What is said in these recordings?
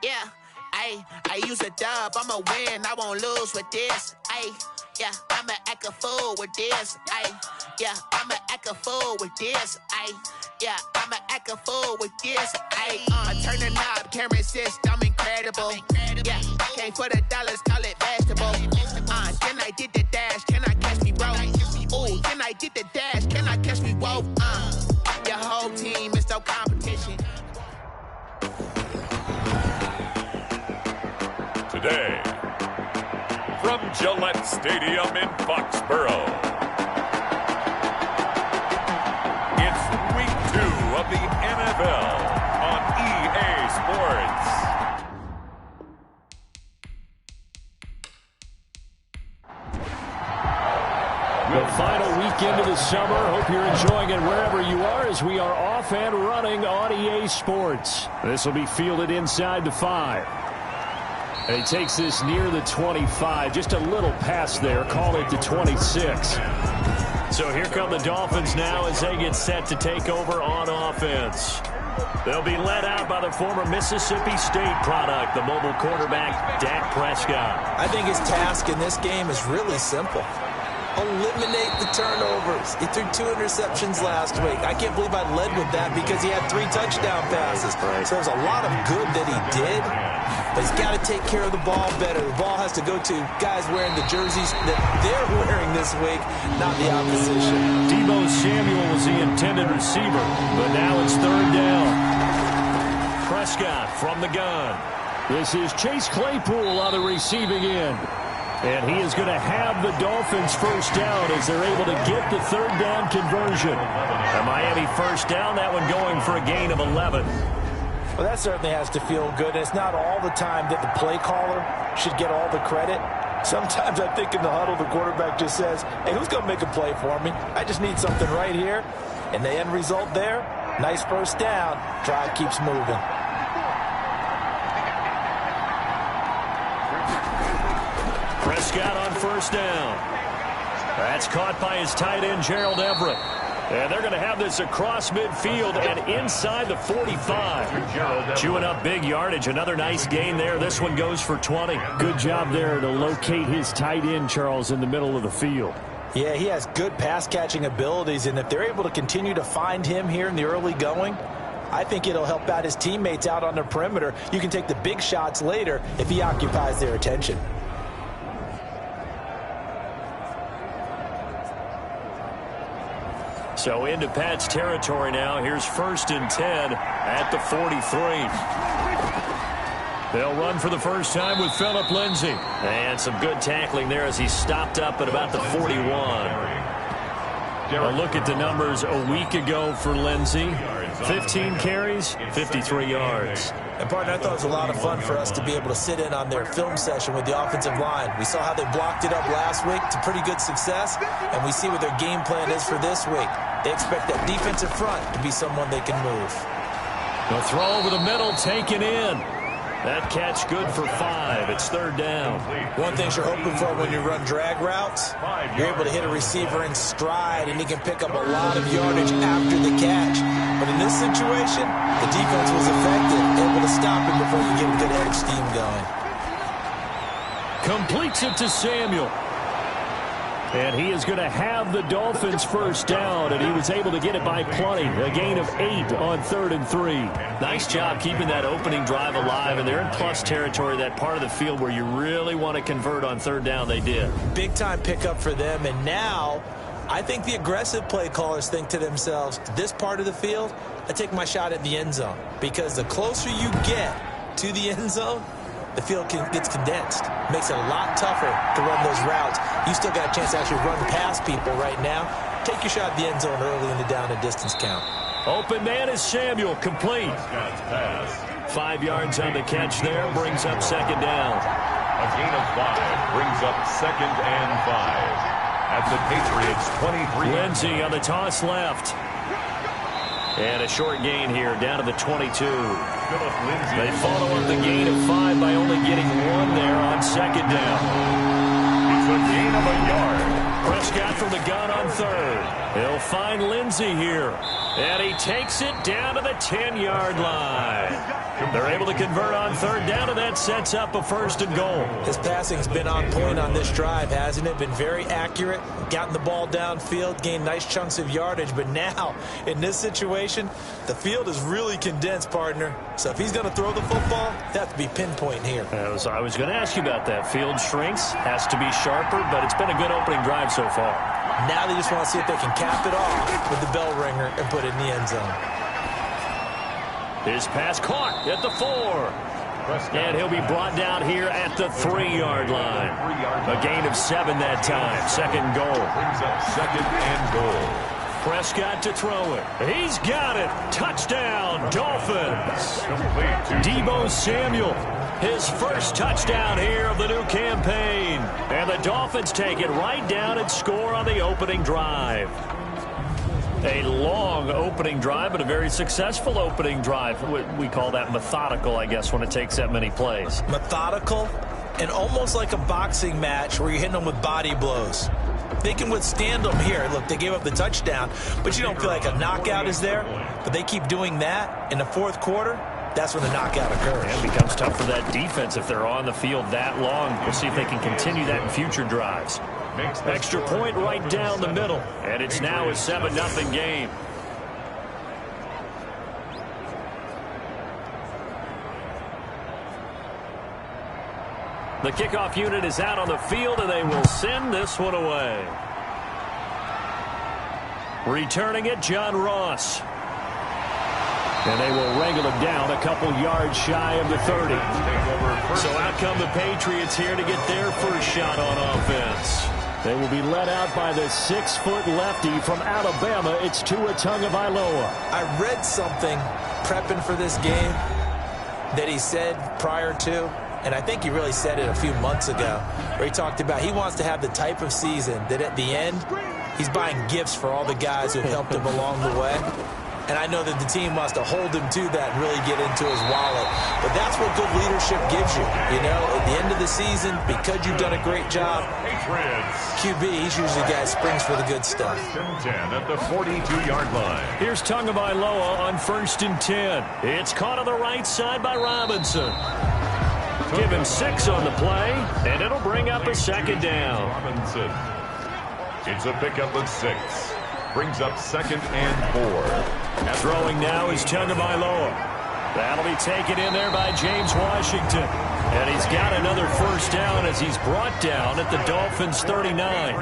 Yeah, I use a dub, I'ma win, I won't lose with this. Yeah, I'ma act a fool with this. Yeah, I'ma act a fool with this. Yeah, I'ma act a fool with this. Turn the knob, camera assist, I'm incredible. Yeah, came for the dollars, call it vegetable. Then I did the dash, can I catch me, bro? Ooh, then I did the dash, can I catch me, whoa? Your whole team is no competition. Today, from Gillette Stadium in Foxborough, it's Week 2 of the NFL on EA Sports. The final weekend of the summer. Hope you're enjoying it wherever you are as we are off and running on EA Sports. This will be fielded inside the 5. And he takes this near the 25. Just a little pass there. Call it the 26. So here come the Dolphins now as they get set to take over on offense. They'll be led out by the former Mississippi State product, the mobile quarterback, Dak Prescott. I think his task in this game is really simple. Eliminate the turnovers. He threw 2 interceptions last week. I can't believe I led with that because he had 3 touchdown passes. So there's a lot of good that he did, but he's got to take care of the ball better. The ball has to go to guys wearing the jerseys that they're wearing this week, not the opposition. Deebo Samuel was the intended receiver, but now it's 3rd down. Prescott from the gun. This is Chase Claypool on the receiving end. And he is going to have the Dolphins first down as they're able to get the 3rd down conversion. A Miami first down, that one going for a gain of 11. Well, that certainly has to feel good. It's not all the time that the play caller should get all the credit. Sometimes I think in the huddle, the quarterback just says, hey, who's going to make a play for me? I just need something right here. And the end result there, nice first down. Drive keeps moving. Prescott on first down. That's caught by his tight end, Gerald Everett. And they're going to have this across midfield and inside the 45. Chewing up big yardage. Another nice gain there. This one goes for 20. Good job there to locate his tight end, Charles, in the middle of the field. Yeah, he has good pass-catching abilities, and if they're able to continue to find him here in the early going, I think it'll help out his teammates out on the perimeter. You can take the big shots later if he occupies their attention. So into Pat's territory now. Here's 1st and 10 at the 43. They'll run for the first time with Phillip Lindsay. And some good tackling there as he stopped up at about the 41. A look at the numbers a week ago for Lindsay. 15 carries, 53 yards. And, partner, I thought it was a lot of fun for us to be able to sit in on their film session with the offensive line. We saw how they blocked it up last week to pretty good success, and we see what their game plan is for this week. They expect that defensive front to be someone they can move. The throw over the middle taken in. That catch good for 5. It's 3rd down. One thing you're hoping for when you run drag routes, you're able to hit a receiver in stride, and he can pick up a lot of yardage after the catch. But in this situation, the defense was effective, able to stop him before you get a good head of steam going. Completes it to Samuel. And he is going to have the Dolphins first down, and he was able to get it by plenty. A gain of 8 on 3rd and 3. Nice job keeping that opening drive alive, and they're in plus territory, that part of the field where you really want to convert on 3rd down. They did. Big-time pickup for them, and now I think the aggressive play callers think to themselves, this part of the field, I take my shot at the end zone, because the closer you get to the end zone, the field gets condensed. Makes it a lot tougher to run those routes. You still got a chance to actually run past people right now. Take your shot at the end zone early in the down and distance count. Open man is Samuel, complete. 5 yards on the catch there, brings up 2nd down. A gain of 5 brings up 2nd and 5 at the Patriots 23. Lindsay on the toss left. And a short gain here, down to the 22. They follow up the gain of 5 by only getting 1 there on 2nd down. It's a gain of a yard. Prescott from the gun on 3rd. He'll find Lindsay here. And he takes it down to the 10-yard line. They're able to convert on third down, and that sets up a 1st and goal. His passing's been on point on this drive, hasn't it? Been very accurate, gotten the ball downfield, gained nice chunks of yardage. But now, in this situation, the field is really condensed, partner. So if he's going to throw the football, they have to be pinpoint here. I was going to ask you about that. Field shrinks, has to be sharper, but it's been a good opening drive so far. Now they just want to see if they can cap it off with the bell ringer and put it in the end zone. His pass caught at the 4. And he'll be brought down here at the 3-yard line. A gain of 7 that time. 2nd goal. Brings up 2nd and goal. Prescott to throw it. He's got it. Touchdown, Dolphins. Complete to Deebo Samuel. His first touchdown here of the new campaign. And the Dolphins take it right down and score on the opening drive. A long opening drive, but a very successful opening drive. We call that methodical, I guess, when it takes that many plays. Methodical and almost like a boxing match where you're hitting them with body blows. They can withstand them here. Look, they gave up the touchdown, but you don't feel like a knockout is there. But they keep doing that in the 4th quarter. That's when the knockout occurs. And it becomes tough for that defense if they're on the field that long. We'll see if they can continue that in future drives. Extra point right down the middle. And it's now a 7-0 game. The kickoff unit is out on the field, and they will send this one away. Returning it, John Ross. And they will wrangle him down a couple yards shy of the 30. So out come the Patriots here to get their first shot on offense. They will be led out by the 6-foot lefty from Alabama. It's Tua Tagovailoa. I read something prepping for this game that he said prior to, and I think he really said it a few months ago, where he talked about he wants to have the type of season that at the end, he's buying gifts for all the guys who have helped him along the way. And I know that the team wants to hold him to that and really get into his wallet. But that's what good leadership gives you. You know, at the end of the season, because you've done a great job, QB, he's usually the guy who springs for the good stuff. 10 at the 42-yard line. Here's Tagovailoa on 1st and 10. It's caught on the right side by Robinson. Give him 6 on the play, and it'll bring up a 2nd down. Robinson. It's a pickup of 6. Brings up 2nd and 4. Throwing now is Tagovailoa. That'll be taken in there by James Washington. And he's got another 1st down as he's brought down at the Dolphins' 39.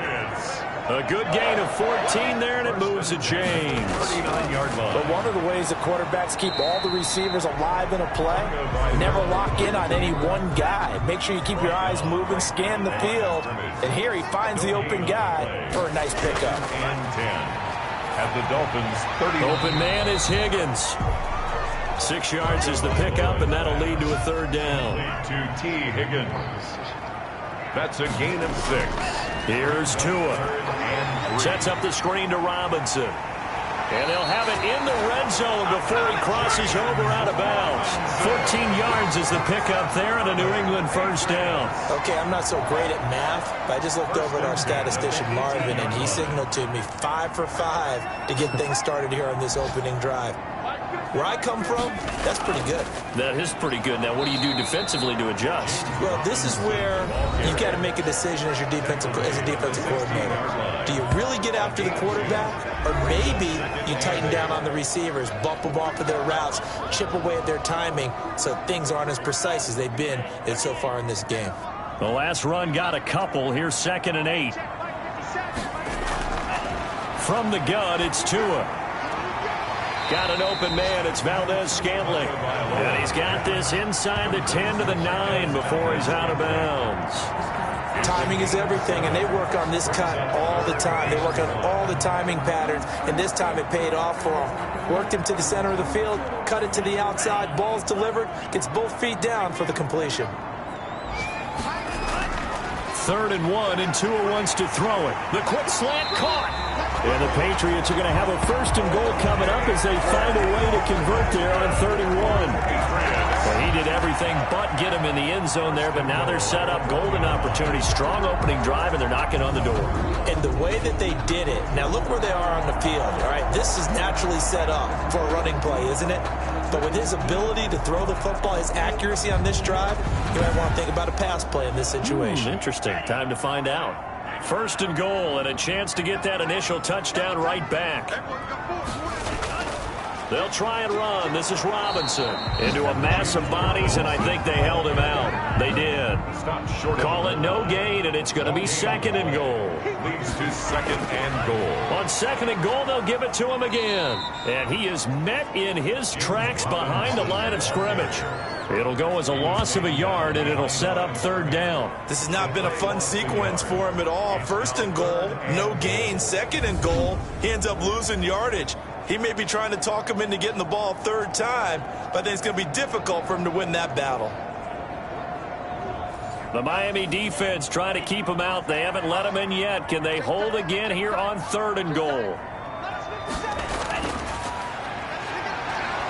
A good gain of 14 there, and it moves to James. 39-yard line. But one of the ways the quarterbacks keep all the receivers alive in a play, never lock in on any one guy. Make sure you keep your eyes moving, scan the field. And here he finds the open guy for a nice pickup. And 10 at the Dolphins' 30. Open man is Higgins. 6 yards is the pickup, and that'll lead to a 3rd down. To T. Higgins. That's a gain of 6. Here's Tua. Sets up the screen to Robinson. And they'll have it in the red zone before he crosses over out of bounds. 14 yards is the pickup there and a New England 1st down. Okay, I'm not so great at math, but I just looked over at our statistician Marvin, and he signaled to me 5 for 5 to get things started here on this opening drive. Where I come from, that's pretty good. That is pretty good. Now, what do you do defensively to adjust? Well, this is where you've got to make a decision as a defensive coordinator. Do you really get after the quarterback, or maybe you tighten down on the receivers, bump them off of their routes, chip away at their timing so things aren't as precise as they've been so far in this game? The last run got a couple. Here's 2nd and 8. From the gun, it's Tua. Got an open man. It's Valdez-Scantling. And he's got this inside the 10 to the 9 before he's out of bounds. Timing is everything, and they work on this cut all the time. They work on all the timing patterns, and this time it paid off for him. Worked him to the center of the field, cut it to the outside, ball's delivered, gets both feet down for the completion. 3rd and 1, and Tua wants to throw it. The quick slant caught. And the Patriots are going to have a 1st and goal coming up as they find a way to convert there on 31. Well, he did everything anything but get him in the end zone there, but now they're set up. Golden opportunity, strong opening drive, and they're knocking on the door. And the way that they did it, now look where they are on the field, all right? This is naturally set up for a running play, isn't it? But with his ability to throw the football, his accuracy on this drive, you might want to think about a pass play in this situation. Interesting. Time to find out. 1st and goal, and a chance to get that initial touchdown right back. They'll try and run. This is Robinson into a mass of bodies, and I think they held him out. They did. Call it no gain, and it's going to be 2nd and goal. Leads to 2nd and goal. On 2nd and goal, they'll give it to him again. And he is met in his tracks behind the line of scrimmage. It'll go as a loss of a yard, and it'll set up 3rd down. This has not been a fun sequence for him at all. 1st and goal, no gain. 2nd and goal, he ends up losing yardage. He may be trying to talk him into getting the ball 3rd time, but I think it's going to be difficult for him to win that battle. The Miami defense trying to keep him out. They haven't let him in yet. Can they hold again here on 3rd and goal?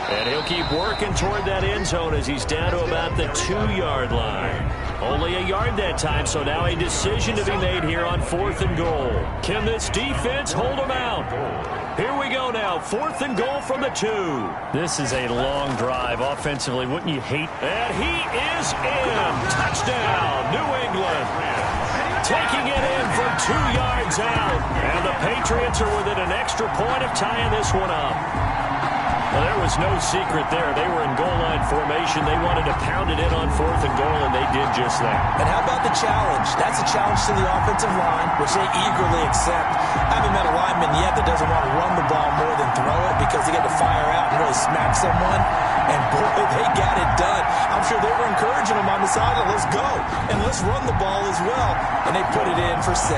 And he'll keep working toward that end zone as he's down to about the 2-yard line. Only a yard that time, so now a decision to be made here on 4th and goal. Can this defense hold him out? Here we go now, 4th and goal from the 2. This is a long drive offensively, wouldn't you hate? And he is in. Touchdown, New England. Taking it in from 2 yards out. And the Patriots are within an extra point of tying this one up. Well, there was no secret there. They were in goal line formation. They wanted to pound it in on 4th and goal, and they did just that. And how about the challenge? That's a challenge to the offensive line, which they eagerly accept. I haven't met a lineman yet that doesn't want to run the ball more than throw it because they get to fire out and really smack someone. And, boy, they got it done. I'm sure they were encouraging them on the sideline. Let's go. And let's run the ball as well. And they put it in for 6.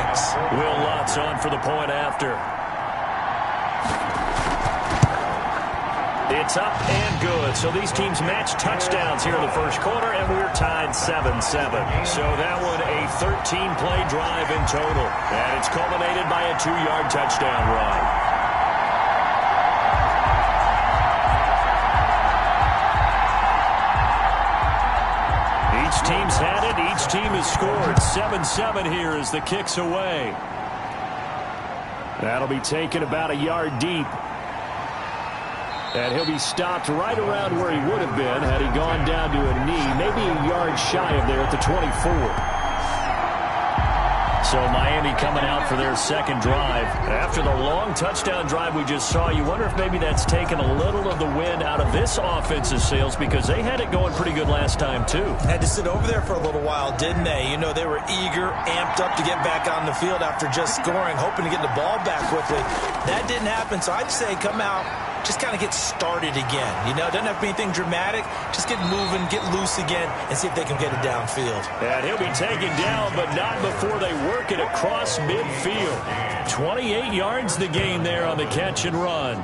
Will Lutz on for the point after. It's up and good. So these teams match touchdowns here in the 1st quarter, and we're tied 7-7. So that one a 13-play drive in total. And it's culminated by a 2-yard touchdown run. Each team's had it. Each team has scored. 7-7 here as the kick's away. That'll be taken about a yard deep. And he'll be stopped right around where he would have been had he gone down to a knee, maybe a yard shy of there at the 24. So Miami coming out for their 2nd drive. After the long touchdown drive we just saw, you wonder if maybe that's taken a little of the wind out of this offensive sails because they had it going pretty good last time too. Had to sit over there for a little while, didn't they? You know, they were eager, amped up to get back on the field after just scoring, hoping to get the ball back quickly. That didn't happen, so I'd say come out, just kind of get started again. You know, it doesn't have to be anything dramatic. Just get moving, get loose again, and see if they can get it downfield. And he'll be taken down, but not before they work it across midfield. 28 yards the gain there on the catch and run.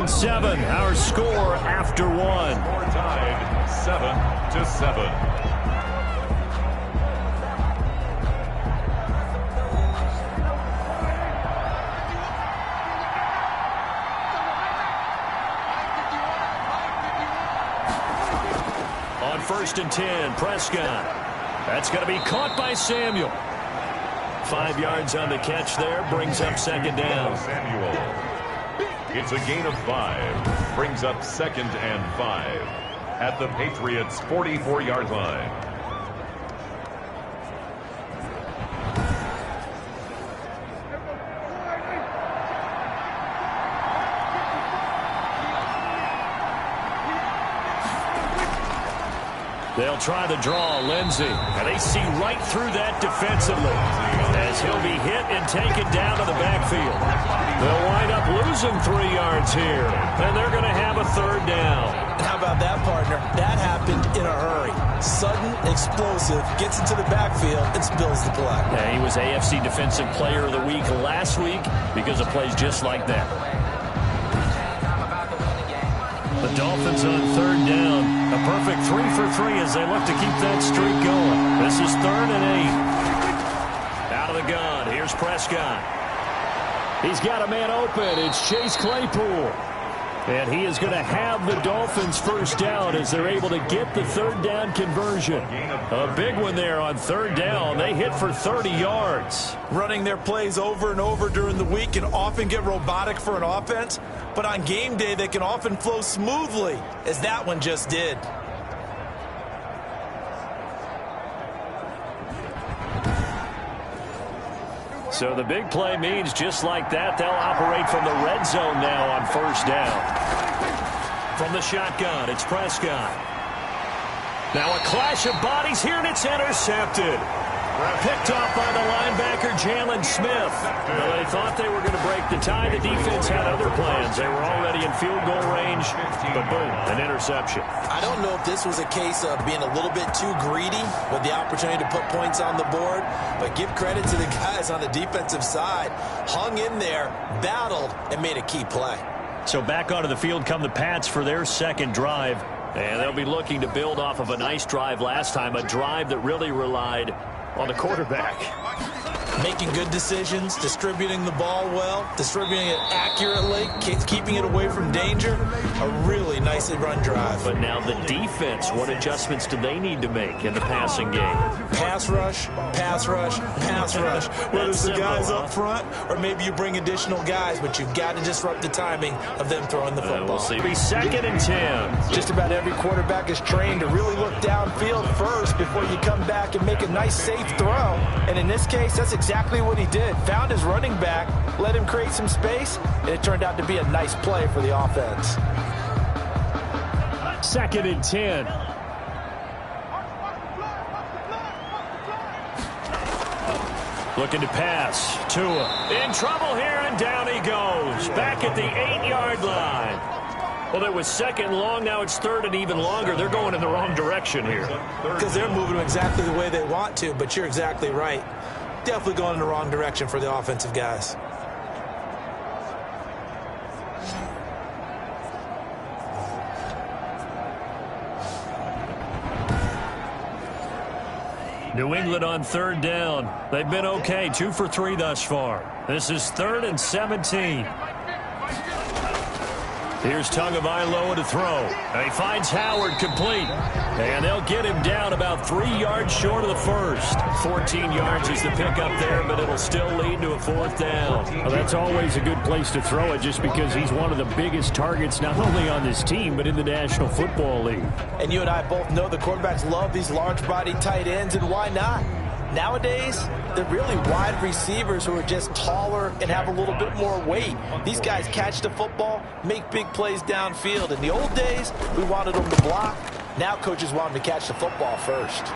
Seven, our score after one. Score tied 7-7. On 1st and 10, Prescott. That's going to be caught by Samuel. 5 yards on the catch there, brings up 2nd down. Samuel. It's a gain of 5. Brings up 2nd and 5 at the Patriots' 44-yard line. They'll try the draw, Lindsey. And they see right through that defensively as he'll be hit and taken down to the backfield. They'll wind up losing 3 yards here, and they're going to have a 3rd down. How about that, partner? That happened in a hurry. Sudden, explosive, gets into the backfield, and spills the play. Yeah, he was AFC Defensive Player of the Week last week because of plays just like that. The Dolphins on third down. A perfect 3 for 3 as they look to keep that streak going. This is 3rd and 8. Out of the gun. Here's Prescott. He's got a man open. It's Chase Claypool. And he is going to have the Dolphins first down as they're able to get the third down conversion. A big one there on third down. They hit for 30 yards. Running their plays over and over during the week can often get robotic for an offense, but on game day they can often flow smoothly, as that one just did. So the big play means just like that, they'll operate from the red zone now on first down. From the shotgun, it's Prescott. Now a clash of bodies here, and it's intercepted. Picked off by the linebacker, Jalen Smith. Well, they thought they were going to break the tie. The defense had other plans. They were already in field goal range, but boom, an interception. I don't know if this was a case of being a little bit too greedy with the opportunity to put points on the board, but give credit to the guys on the defensive side. Hung in there, battled, and made a key play. So back onto the field come the Pats for their second drive, and they'll be looking to build off of a nice drive last time, a drive that really relied on the quarterback. Making good decisions, distributing the ball well, distributing it accurately, keeping it away from danger. A really nicely run drive. But now the defense, what adjustments do they need to make in the passing game? Pass rush, pass rush, pass rush. Whether it's the guys up front or maybe you bring additional guys, but you've got to disrupt the timing of them throwing the football. We'll see. It'll be 2nd and 10. Just about every quarterback is trained to really look downfield first before you come back and make a nice, safe throw. And in this case, that's exactly what he did. Found his running back, let him create some space, and it turned out to be a nice play for the offense. 2nd and 10. Looking to pass. Tua in trouble here, and down he goes. Back at the 8-yard line. Well, it was 2nd long. Now it's 3rd and even longer. They're going in the wrong direction here. Because they're moving exactly the way they want to, but you're exactly right. Definitely going in the wrong direction for the offensive guys. New England on third down. They've been okay, 2 for 3 thus far. This is 3rd and 17. Here's Tagovailoa to throw. And he finds Howard complete. And they'll get him down about 3 yards short of the first. 14 yards is the pickup there, but it'll still lead to a 4th down. Well, that's always a good place to throw it just because he's one of the biggest targets not only on this team but in the National Football League. And you and I both know the quarterbacks love these large-bodied tight ends, and why not? Nowadays, they're really wide receivers who are just taller and have a little bit more weight. These guys catch the football, make big plays downfield. In the old days, we wanted them to block. Now coaches want them to catch the football first.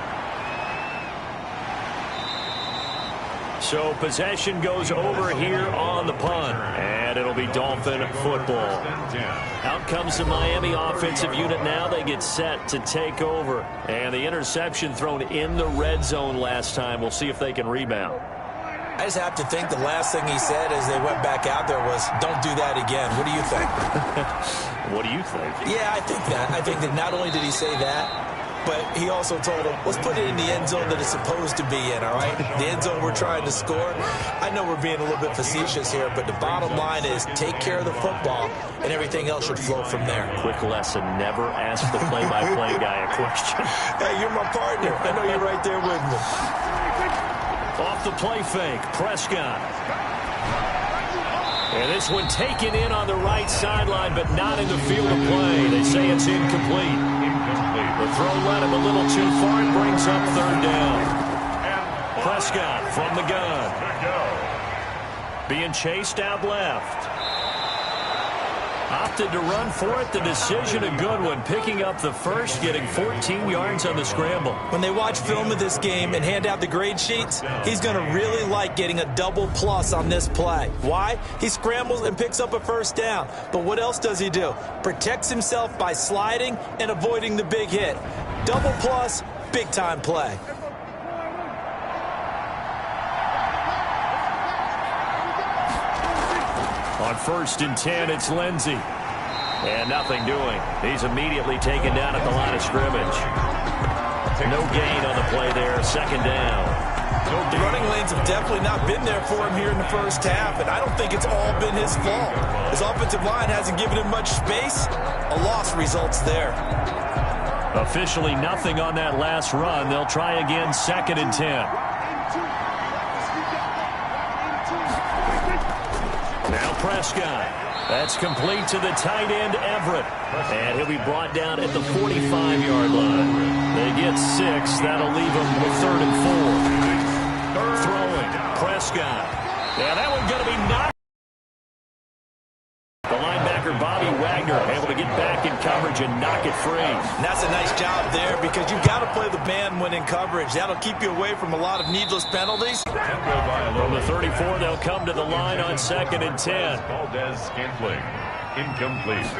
So possession goes over here on the punt, and it'll be Dolphin football. Out comes the Miami offensive unit now. They get set to take over, and the interception thrown in the red zone last time. We'll see if they can rebound. I just have to think the last thing he said as they went back out there was, don't do that again. What do you think? What do you think? Yeah, I think that. I think that not only did he say that, but he also told him, let's put it in the end zone that it's supposed to be in, all right? The end zone we're trying to score. I know we're being a little bit facetious here, but the bottom line is take care of the football, and everything else should flow from there. Quick lesson, never ask the play-by-play guy a question. Hey, you're my partner. I know you're right there with me. Off the play fake, Prescott. And this one taken in on the right sideline, but not in the field of play. They say it's incomplete. The throw led him a little too far and brings up 3rd down. Prescott from the gun. Being chased out left. Opted to run for it. The decision a good one. Picking up the first, getting 14 yards on the scramble. When they watch film of this game and hand out the grade sheets, he's going to really like getting a double plus on this play. Why? He scrambles and picks up a first down. But what else does he do? Protects himself by sliding and avoiding the big hit. Double plus, big-time play. On 1st and 10, it's Lindsey. And nothing doing. He's immediately taken down at the line of scrimmage. No gain on the play there. 2nd down. The running lanes have definitely not been there for him here in the first half, and I don't think it's all been his fault. His offensive line hasn't given him much space. A loss results there. Officially nothing on that last run. They'll try again, 2nd and 10. Now Prescott. That's complete to the tight end, Everett. And he'll be brought down at the 45-yard line. They get 6. That'll leave them with 3rd and 4. Throwing. Prescott. Yeah, that one's going to be knocked. The linebacker, Bobby Wagner, able to get back in coverage and knock it free. And that's a nice job there because you've got to play the man when in coverage. That'll keep you away from a lot of needless penalties. From the 34, they'll come to the line on 2nd and 10. Scantling, incomplete.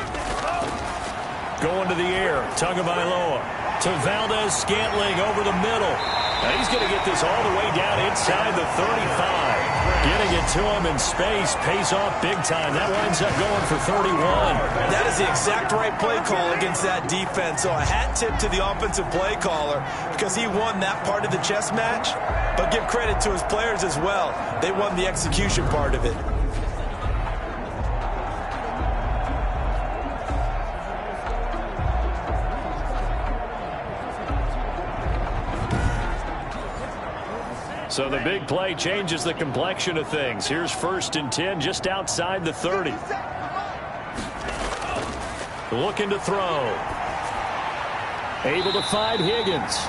Going to the air, Tagovailoa to Valdez-Scantling over the middle. Now he's going to get this all the way down inside the 35. Getting it to him in space pays off big time. That winds up going for 31. That is the exact right play call against that defense. So a hat tip to the offensive play caller because he won that part of the chess match. But give credit to his players as well. They won the execution part of it. So the big play changes the complexion of things. Here's 1st and 10 just outside the 30. Looking to throw. Able to find Higgins.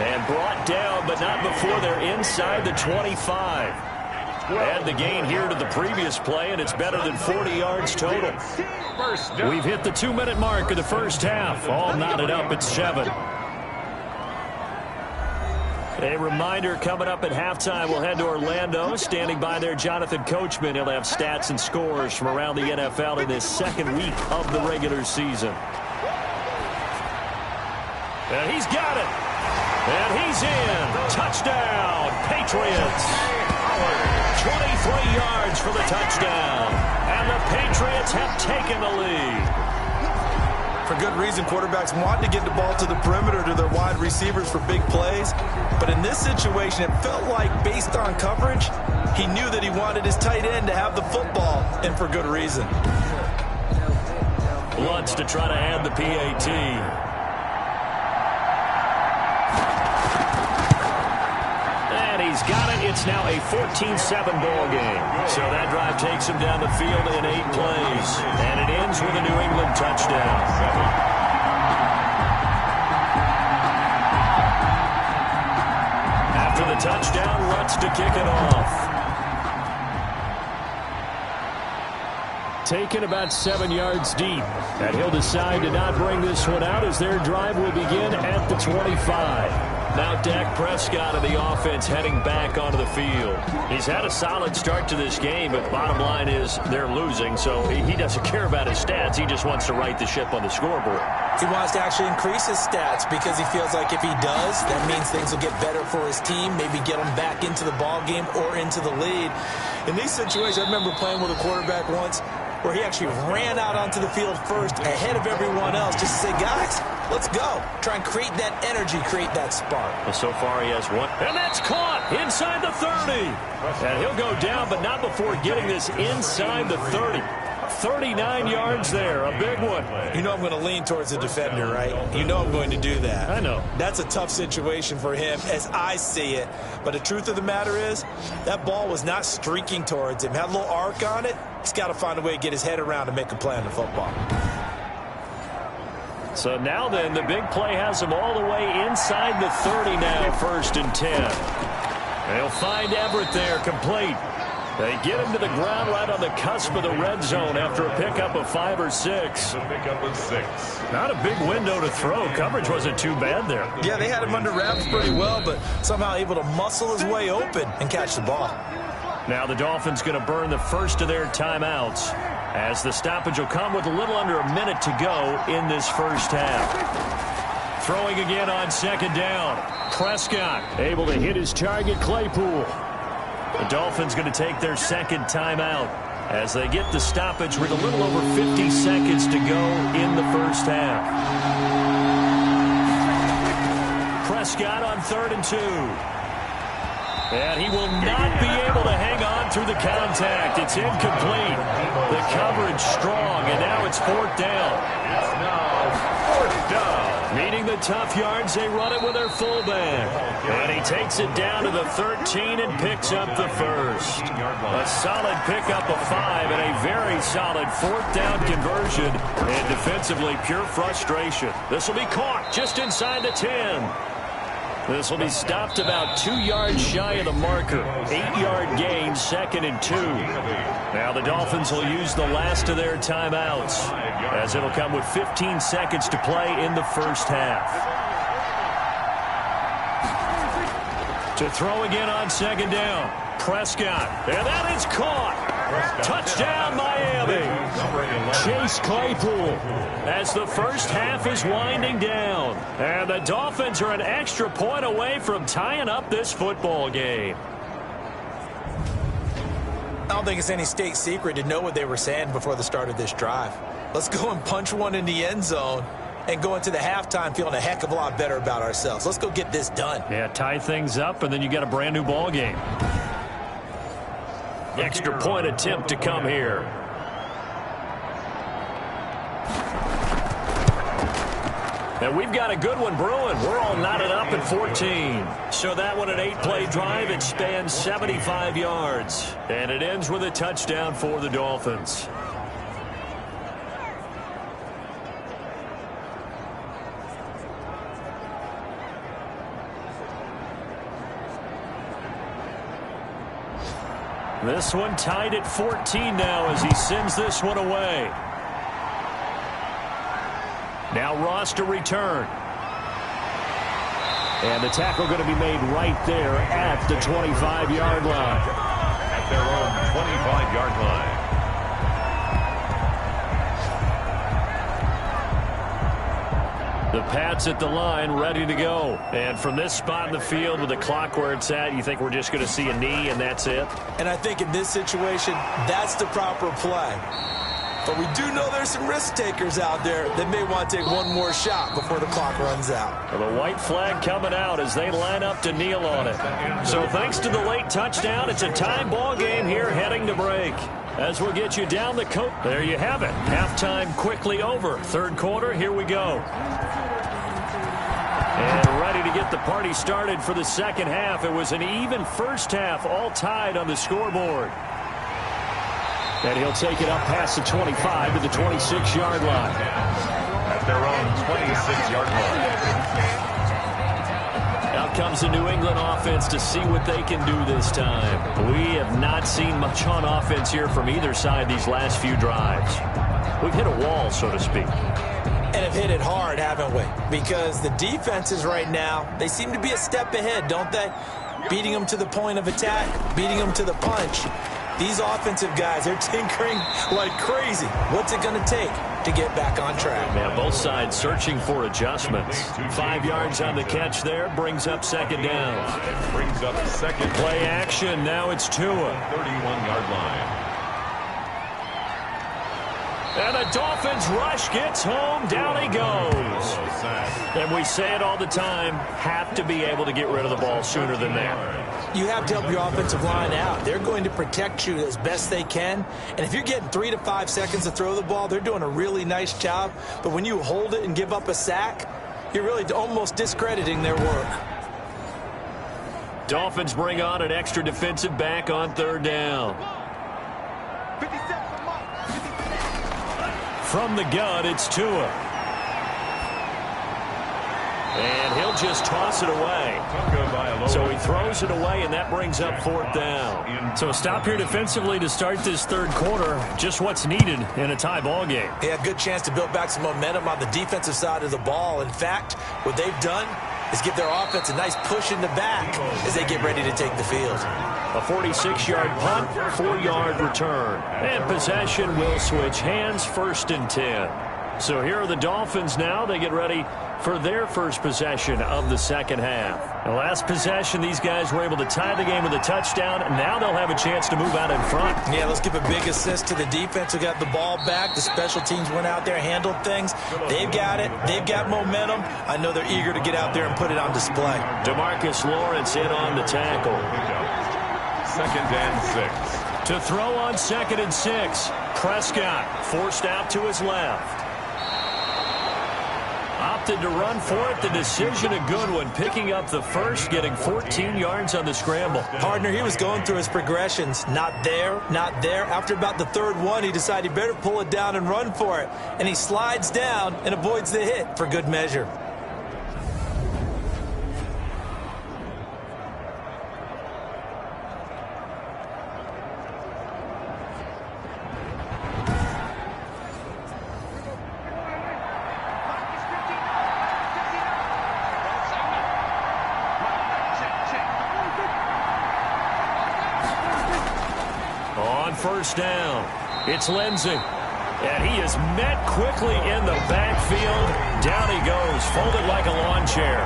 And brought down, but not before they're inside the 25. Add the gain here to the previous play, and it's better than 40 yards total. We've hit the 2-minute mark of the first half. All knotted up at 7. A reminder coming up at halftime, we'll head to Orlando. Standing by there, Jonathan Coachman. He'll have stats and scores from around the NFL in this 2nd week of the regular season. And he's got it. And he's in. Touchdown, Patriots. 23 yards for the touchdown. And the Patriots have taken the lead. For good reason, quarterbacks want to get the ball to the perimeter to their wide receivers for big plays. But in this situation, it felt like, based on coverage, he knew that he wanted his tight end to have the football, and for good reason. Lutz to try to add the PAT. And he's got it. It's now a 14-7 ball game. So that drive takes him down the field in 8 plays. And it ends with a New England touchdown. After the touchdown, Lutz to kick it off. Taken about 7 yards deep. And he'll decide to not bring this one out as their drive will begin at the 25. Now Dak Prescott of the offense heading back onto the field. He's had a solid start to this game, but bottom line is they're losing, so he doesn't care about his stats. He just wants to right the ship on the scoreboard. He wants to actually increase his stats because he feels like if he does, that means things will get better for his team, maybe get him back into the ball game or into the lead. In these situations, I remember playing with a quarterback once where he actually ran out onto the field first ahead of everyone else just to say, guys, let's go. Try and create that energy, create that spark. Well, so far he has one. And that's caught inside the 30. And he'll go down, but not before getting this inside the 30. 39 yards there, a big one. You know I'm going to lean towards the defender, right? You know I'm going to do that. I know. That's a tough situation for him as I see it. But the truth of the matter is, that ball was not streaking towards him. Had a little arc on it. He's got to find a way to get his head around and make a play on the football. So now then, the big play has him all the way inside the 30 now, 1st and 10. They'll find Everett there, complete. They get him to the ground right on the cusp of the red zone after a pickup of 5 or 6. A pickup of 6. Not a big window to throw. Coverage wasn't too bad there. Yeah, they had him under wraps pretty well, but somehow able to muscle his way open and catch the ball. Now the Dolphins going to burn the first of their timeouts, as the stoppage will come with a little under a minute to go in this first half. Throwing again on second down. Prescott able to hit his target, Claypool. The Dolphins going to take their second timeout as they get the stoppage with a little over 50 seconds to go in the first half. Prescott on 3rd and 2. And he will not be able to hang on through the contact. It's incomplete. The coverage strong, and now it's 4th down. It's now 4th down. Meeting the tough yards, they run it with their fullback. And he takes it down to the 13 and picks up the first. A solid pickup of 5 and a very solid 4th down conversion. And defensively, pure frustration. This will be caught just inside the 10. This will be stopped about 2 yards shy of the marker. 8-yard gain, 2nd and 2. Now the Dolphins will use the last of their timeouts, as it'll come with 15 seconds to play in the first half. To throw again on second down. Prescott. And that is caught. Touchdown, Miami. Chase Claypool as the first half is winding down. And the Dolphins are an extra point away from tying up this football game. I don't think it's any state secret to know what they were saying before the start of this drive. Let's go and punch one in the end zone and go into the halftime feeling a heck of a lot better about ourselves. Let's go get this done. Yeah, tie things up, and then you got a brand new ball game. Extra point attempt to come here. And we've got a good one brewing. We're all knotted up at 14. So that one, an 8-play drive. It spans 75 yards. And it ends with a touchdown for the Dolphins. This one tied at 14 now as he sends this one away. Now Ross to return. And the tackle going to be made right there at the 25-yard line. At their own 25-yard line. The Pats at the line, ready to go. And from this spot in the field with the clock where it's at, you think we're just going to see a knee and that's it? And I think in this situation, that's the proper play. But we do know there's some risk takers out there that may want to take one more shot before the clock runs out. Well, the white flag coming out as they line up to kneel on it. So thanks to the late touchdown, it's a tie ball game here heading to break. As we'll get you down the coast. There you have it. Halftime quickly over. Third quarter, here we go. And ready to get the party started for the second half. It was an even first half, all tied on the scoreboard. And he'll take it up past the 25 to the 26-yard line. At their own 26-yard line. Out comes the New England offense to see what they can do this time. We have not seen much on offense here from either side these last few drives. We've hit a wall, so to speak. And have hit it hard, haven't we? Because the defenses right now, they seem to be a step ahead, don't they? Beating them to the point of attack, beating them to the punch. These offensive guys, they're tinkering like crazy. What's it going to take to get back on track? Yeah, both sides searching for adjustments. 5 yards on the catch there, brings up second down. Brings up second. Play action, now it's Tua. 31-yard line. And the Dolphins rush gets home, down he goes. And we say it all the time, have to be able to get rid of the ball sooner than that. You have to help your offensive line out. They're going to protect you as best they can. And if you're getting 3 to 5 seconds to throw the ball, they're doing a really nice job. But when you hold it and give up a sack, you're really almost discrediting their work. Dolphins bring on an extra defensive back on third down. From the gun, it's Tua. And he'll just toss it away. So he throws it away, and that brings up 4th down. So a stop here defensively to start this 3rd quarter. Just what's needed in a tie ball game. Yeah, good chance to build back some momentum on the defensive side of the ball. In fact, what they've done is give their offense a nice push in the back as they get ready to take the field. A 46-yard punt, 4-yard return. And possession will switch hands, 1st and 10. So here are the Dolphins now. They get ready for their first possession of the 2nd half. The last possession, these guys were able to tie the game with a touchdown. Now they'll have a chance to move out in front. Yeah, let's give a big assist to the defense who got the ball back. The special teams went out there, handled things. They've got it. They've got momentum. I know they're eager to get out there and put it on display. DeMarcus Lawrence in on the tackle. 2nd and 6. To throw on 2nd and 6. Prescott forced out to his left. Opted to run for it. The decision a good one. Picking up the first, getting 14 yards on the scramble. Partner, he was going through his progressions. Not there, not there. After about the 3rd one, he decided he better pull it down and run for it. And he slides down and avoids the hit for good measure. First down. It's Lindsey. And he is met quickly in the backfield. Down he goes, folded like a lawn chair.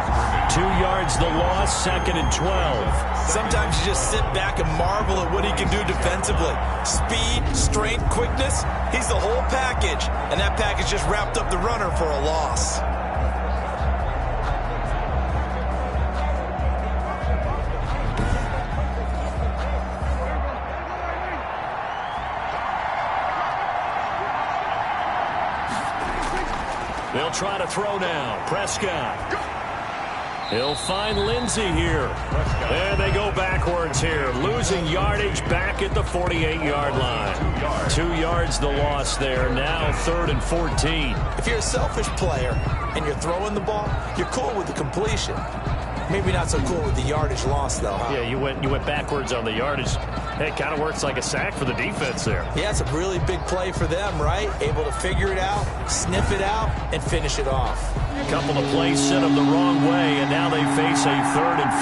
2 yards the loss, 2nd and 12. Sometimes you just sit back and marvel at what he can do defensively. Speed, strength, quickness. He's the whole package. And that package just wrapped up the runner for a loss. They'll try to throw now. Prescott. He'll find Lindsey here. There they go backwards here. Losing yardage back at the 48-yard line. 2 yards the loss there. Now 3rd and 14. If you're a selfish player and you're throwing the ball, you're cool with the completion. Maybe not so cool with the yardage loss, though, huh? Yeah, you went backwards on the yardage. Hey, it kind of works like a sack for the defense there. Yeah, it's a really big play for them, right? Able to figure it out, sniff it out, and finish it off. A couple of plays set them the wrong way, and now they face a 3rd and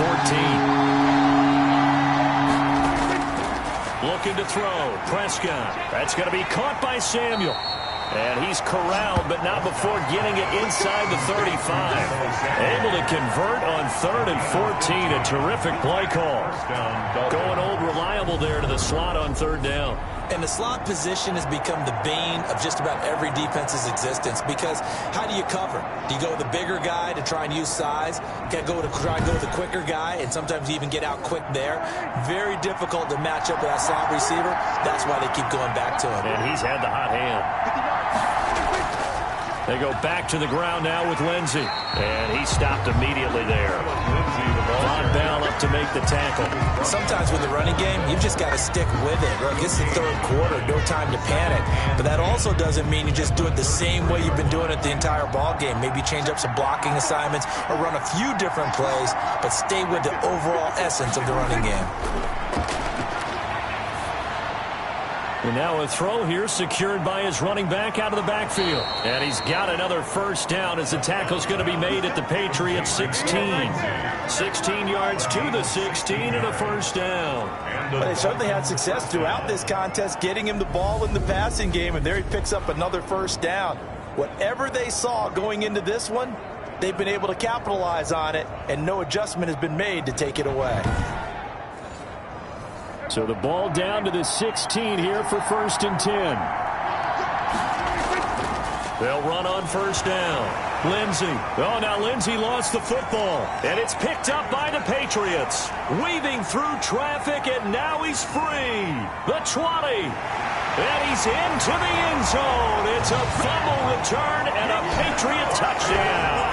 14. Looking to throw. Prescott. That's going to be caught by Samuel. And he's corralled, but not before getting it inside the 35. Able to convert on 3rd and 14. A terrific play call. Going old reliable there to the slot on 3rd down. And the slot position has become the bane of just about every defense's existence, because how do you cover? Do you go with the bigger guy to try and use size? Try and go with the quicker guy, and sometimes you even get out quick there. Very difficult to match up with that slot receiver. That's why they keep going back to him. And he's had the hot hand. They go back to the ground now with Lindsey. And he stopped immediately there. Von Bell up to make the tackle. Sometimes with the running game, you've just got to stick with it. Look, it's the 3rd quarter, no time to panic. But that also doesn't mean you just do it the same way you've been doing it the entire ball game. Maybe change up some blocking assignments or run a few different plays, but stay with the overall essence of the running game. And now a throw here secured by his running back out of the backfield. And he's got another first down as the tackle's going to be made at the Patriots 16. 16 yards to the 16 and a first down. But they certainly had success throughout this contest, getting him the ball in the passing game, and there he picks up another first down. Whatever they saw going into this one, they've been able to capitalize on it, and no adjustment has been made to take it away. So the ball down to the 16 here for 1st and 10. They'll run on first down. Lindsey. Oh, now Lindsey lost the football. And it's picked up by the Patriots. Weaving through traffic, and now he's free. The 20. And he's into the end zone. It's a fumble return and a Patriot touchdown.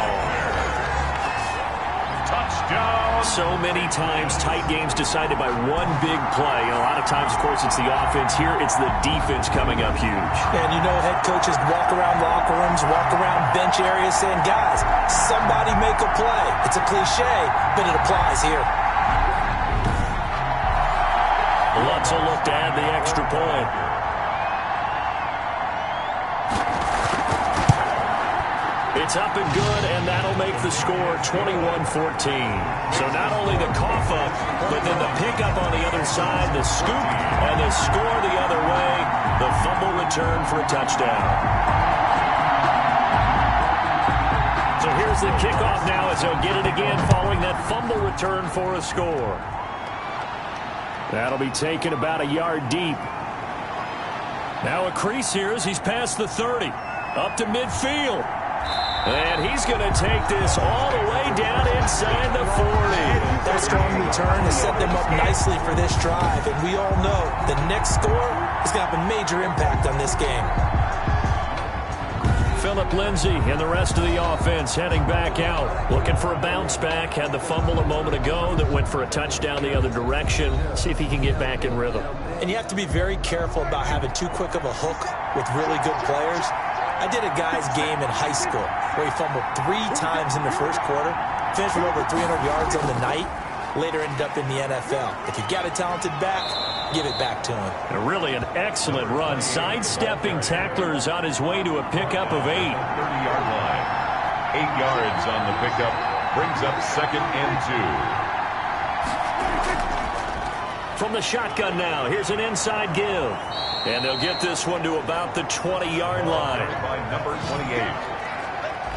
Touchdown. Touchdown. So many times, tight games decided by one big play. And a lot of times, of course, it's the offense. Here, it's the defense coming up huge. And you know head coaches walk around locker rooms, walk around bench areas saying, guys, somebody make a play. It's a cliche, but it applies here. Lutz will look to add the extra point. It's up and good, and that'll make the score 21-14. So not only the cough up, but then the pickup on the other side, the scoop, and the score the other way, the fumble return for a touchdown. So here's the kickoff now as they'll get it again following that fumble return for a score. That'll be taken about a yard deep. Now a crease here as he's past the 30. Up to midfield. And he's going to take this all the way down inside the 40. That strong return has set them up nicely for this drive. And we all know the next score is going to have a major impact on this game. Phillip Lindsay and the rest of the offense heading back out. Looking for a bounce back. Had the fumble a moment ago that went for a touchdown the other direction. See if he can get back in rhythm. And you have to be very careful about having too quick of a hook with really good players. I did a guy's game in high school where he fumbled 3 times in the first quarter, finished with over 300 yards on the night, later ended up in the NFL. If you've got a talented back, give it back to him. And really an excellent run. Sidestepping tacklers on his way to a pickup of 8. 30-yard line. 8 yards on the pickup. Brings up 2nd and 2. From the shotgun now, here's an inside give. And they'll get this one to about the 20-yard line. By number 28.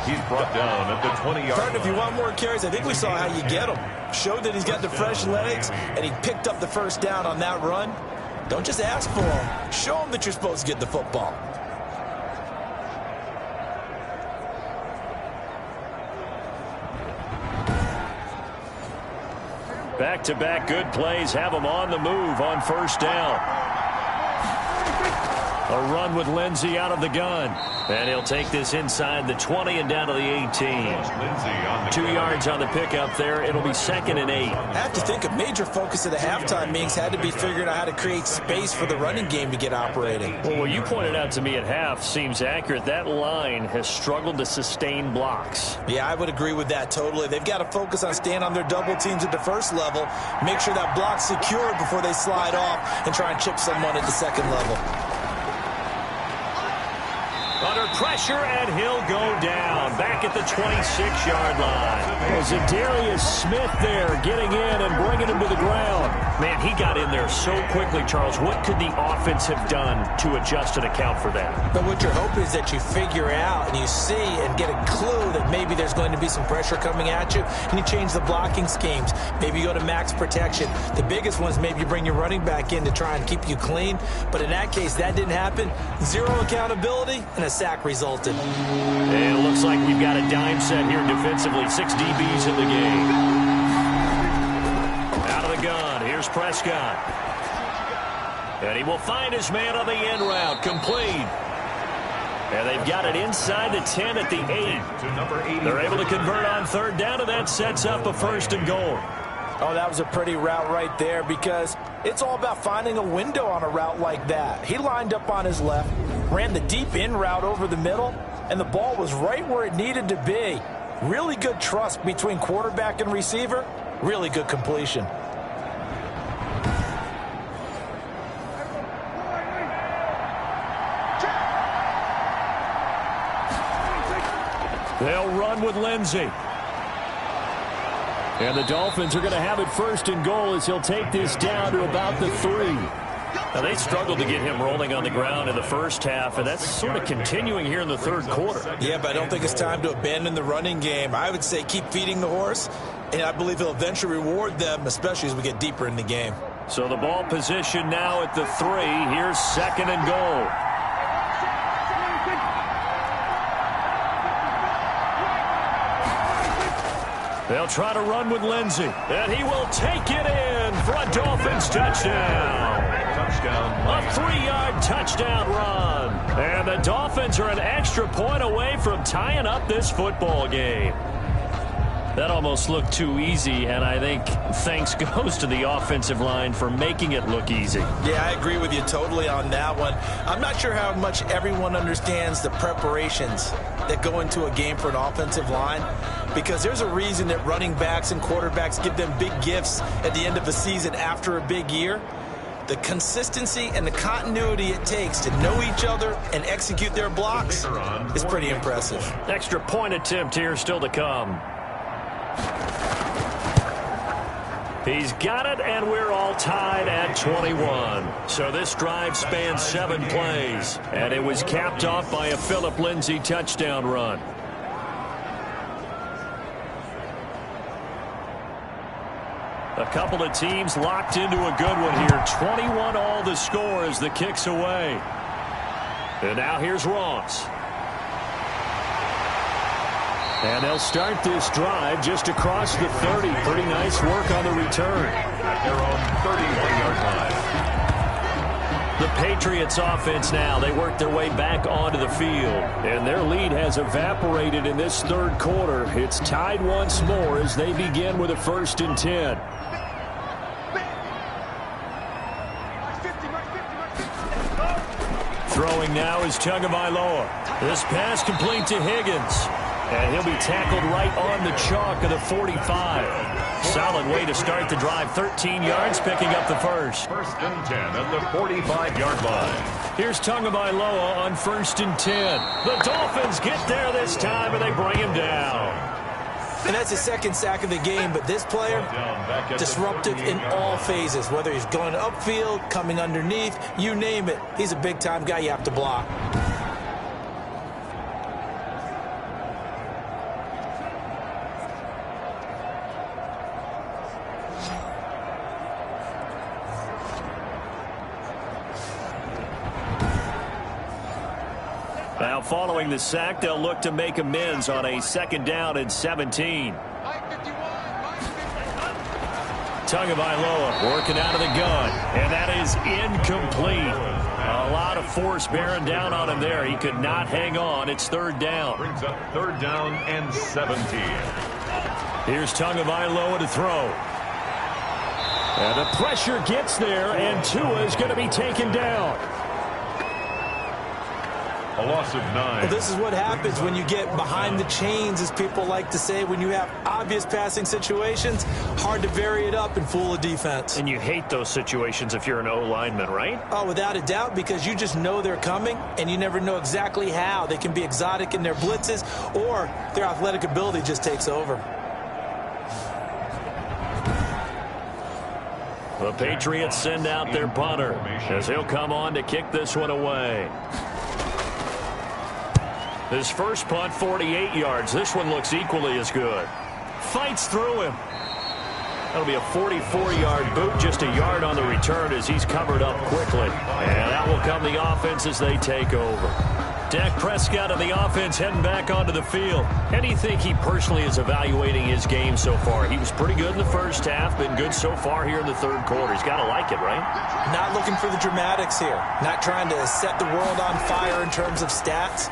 He's brought down at the 20-yard line. If you want more carries, I think we saw how you get him. Showed that he's got the fresh legs, and he picked up the first down on that run. Don't just ask for him. Show him that you're supposed to get the football. Back-to-back good plays have them on the move on first down. A run with Lindsay out of the gun. And he'll take this inside the 20 and down to the 18. 2 yards on the pickup there. It'll be 2nd and 8. I have to think a major focus of the halftime meetings had to be figuring out how to create space for the running game to get operating. Well, what you pointed out to me at half seems accurate. That line has struggled to sustain blocks. Yeah, I would agree with that totally. They've got to focus on staying on their double teams at the first level, make sure that block's secured before they slide off and try and chip someone at the second level. Under pressure, and he'll go down. Back at the 26-yard line. Zadarius Smith there getting in and bringing him to the ground. Man, he got in there so quickly, Charles. What could the offense have done to adjust and account for that? But what you're hoping is that you figure out and you see and get a clue that maybe there's going to be some pressure coming at you, and you change the blocking schemes. Maybe you go to max protection. The biggest one is maybe you bring your running back in to try and keep you clean. But in that case, that didn't happen. Zero accountability, and a sack resulted. And it looks like we've got a dime set here defensively. 6 DBs in the game. Out of the gun. Here's Prescott. And he will find his man on the end route. Complete. And they've got it inside the 10 at the 8. They're able to convert on third down, and that sets up a 1st and goal. Oh, that was a pretty route right there because it's all about finding a window on a route like that. He lined up on his left, ran the deep in route over the middle, and the ball was right where it needed to be. Really good trust between quarterback and receiver. Really good completion. They'll run with Lindsay. And the Dolphins are going to have it 1st and goal as he'll take this down to about the 3. Now, they struggled to get him rolling on the ground in the first half, and that's sort of continuing here in the third quarter. Yeah, but I don't think it's time to abandon the running game. I would say keep feeding the horse, and I believe he'll eventually reward them, especially as we get deeper in the game. So the ball position now at the 3. Here's 2nd and goal. They'll try to run with Lindsay, and he will take it in for a Dolphins touchdown. A 3-yard touchdown run. And the Dolphins are an extra point away from tying up this football game. That almost looked too easy, and I think thanks goes to the offensive line for making it look easy. Yeah, I agree with you totally on that one. I'm not sure how much everyone understands the preparations that go into a game for an offensive line, because there's a reason that running backs and quarterbacks give them big gifts at the end of a season after a big year. The consistency and the continuity it takes to know each other and execute their blocks is pretty impressive. Extra point attempt here still to come. He's got it, and we're all tied at 21. So this drive spans 7 plays, and it was capped off by a Phillip Lindsay touchdown run. A couple of teams locked into a good one here. 21 all the score as the kick's away. And now here's Ross. And they'll start this drive just across the 30. Pretty nice work on the return. At their own 31-yard line. The Patriots offense now, they work their way back onto the field. And their lead has evaporated in this third quarter. It's tied once more as they begin with a 1st and 10. Throwing now is Tagovailoa. This pass complete to Higgins. And he'll be tackled right on the chalk of the 45. Solid way to start the drive. 13 yards, picking up the first. 1st and 10 at the 45-yard line. Here's Tagovailoa on 1st and 10. The Dolphins get there this time, and they bring him down. And that's his 2nd sack of the game, but this player, disruptive in all phases, whether he's going upfield, coming underneath, you name it. He's a big-time guy you have to block. Now following the sack, they'll look to make amends on a 2nd down and 17. Tagovailoa working out of the gun, and that is incomplete. A lot of force bearing down on him there. He could not hang on. It's 3rd down. Brings up 3rd down and 17. Here's Tagovailoa to throw. And the pressure gets there, and Tua is going to be taken down. A loss of 9. Well, this is what happens when you get behind the chains, as people like to say. When you have obvious passing situations, hard to vary it up and fool a defense. And you hate those situations if you're an O-lineman, right? Oh, without a doubt, because you just know they're coming, and you never know exactly how. They can be exotic in their blitzes, or their athletic ability just takes over. The Patriots send out their punter as he'll come on to kick this one away. His first punt, 48 yards. This one looks equally as good. Fights through him. That'll be a 44-yard boot, just a yard on the return as he's covered up quickly. And that will come the offense as they take over. Dak Prescott of the offense heading back onto the field. How do you think he personally is evaluating his game so far? He was pretty good in the first half, been good so far here in the third quarter. He's got to like it, right? Not looking for the dramatics here. Not trying to set the world on fire in terms of stats.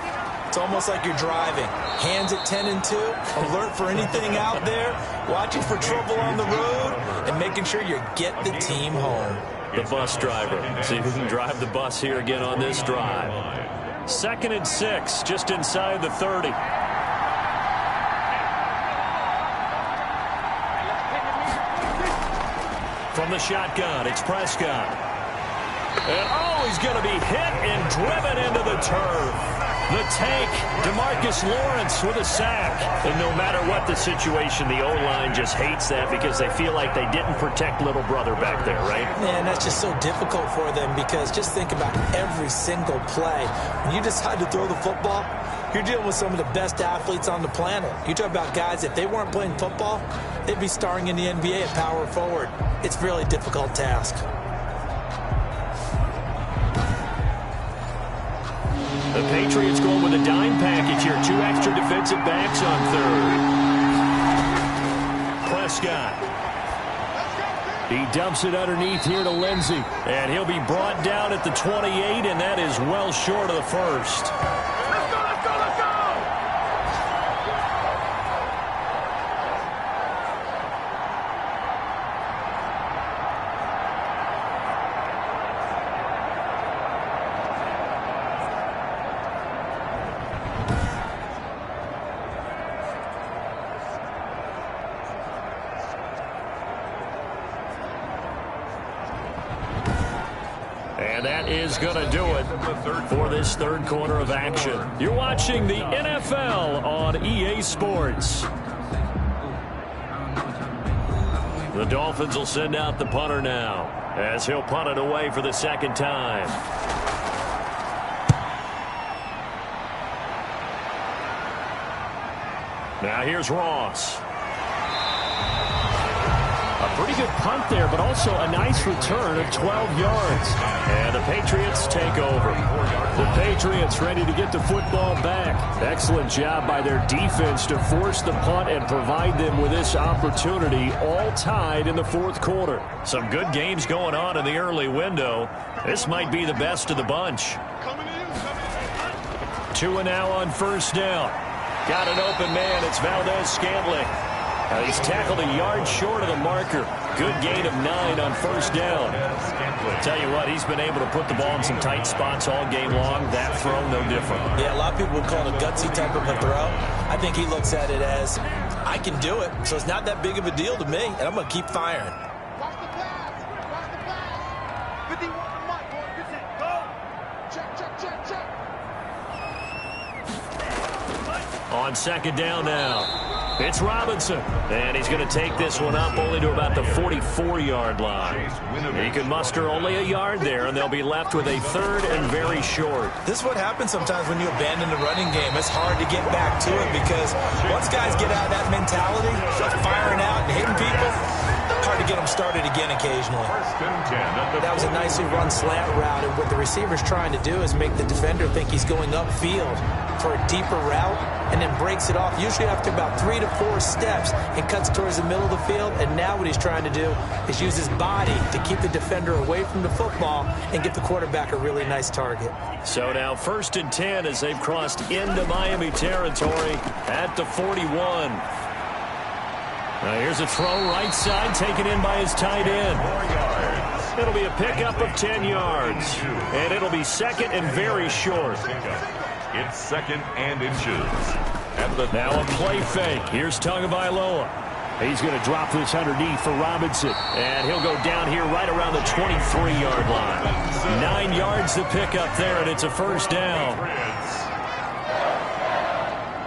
It's almost like you're driving. Hands at 10 and 2, alert for anything out there, watching for trouble on the road, and making sure you get the team home. The bus driver. See if he can drive the bus here again on this drive. 2nd and 6, just inside the 30. From the shotgun, it's Prescott. And he's going to be hit and driven into the turf. The tank, DeMarcus Lawrence with a sack. And no matter what the situation, the O-line just hates that because they feel like they didn't protect little brother back there, right? Man, that's just so difficult for them because just think about every single play. When you decide to throw the football, you're dealing with some of the best athletes on the planet. You talk about guys, if they weren't playing football, they'd be starring in the NBA at power forward. It's a really difficult task. The Patriots going with a dime package here. 2 extra defensive backs on 3rd. Prescott. He dumps it underneath here to Lindsay. And he'll be brought down at the 28, and that is well short of the first. And that is going to do it for this third quarter of action. You're watching the NFL on EA Sports. The Dolphins will send out the punter now as he'll punt it away for the second time. Now here's Ross. A pretty good punt there, but also a nice return of 12 yards. And the Patriots take over. The Patriots ready to get the football back. Excellent job by their defense to force the punt and provide them with this opportunity, all tied in the fourth quarter. Some good games going on in the early window. This might be the best of the bunch. 2 and now on first down. Got an open man. It's Valdez-Scantling. He's tackled a yard short of the marker. Good gain of 9 on first down. Tell you what, he's been able to put the ball in some tight spots all game long. That throw, no different. Yeah, a lot of people would call it a gutsy type of a throw. I think he looks at it as, I can do it, so it's not that big of a deal to me, and I'm going to keep firing. Watch the pass. Watch the pass. 51 to Mike. This is go. Check. On second down now. It's Robinson, and he's going to take this one up only to about the 44-yard line. He can muster only a yard there, and they'll be left with a third and very short. This is what happens sometimes when you abandon the running game. It's hard to get back to it because once guys get out of that mentality, start firing out and hitting people, hard to get them started again occasionally. That was a nicely run slant route, and what the receiver's trying to do is make the defender think he's going upfield for a deeper route, and then breaks it off, usually after about 3 to 4 steps, and cuts towards the middle of the field. And now what he's trying to do is use his body to keep the defender away from the football and get the quarterback a really nice target. So now 1st and 10 as they've crossed into Miami territory at the 41. Now here's a throw right side, taken in by his tight end. It'll be a pickup of 10 yards, and it'll be second and very short. It's 2nd and inches. Now a play fake. Here's Tagovailoa. He's going to drop this underneath for Robinson. And he'll go down here right around the 23-yard line. 9 yards to pick up there, and it's a first down.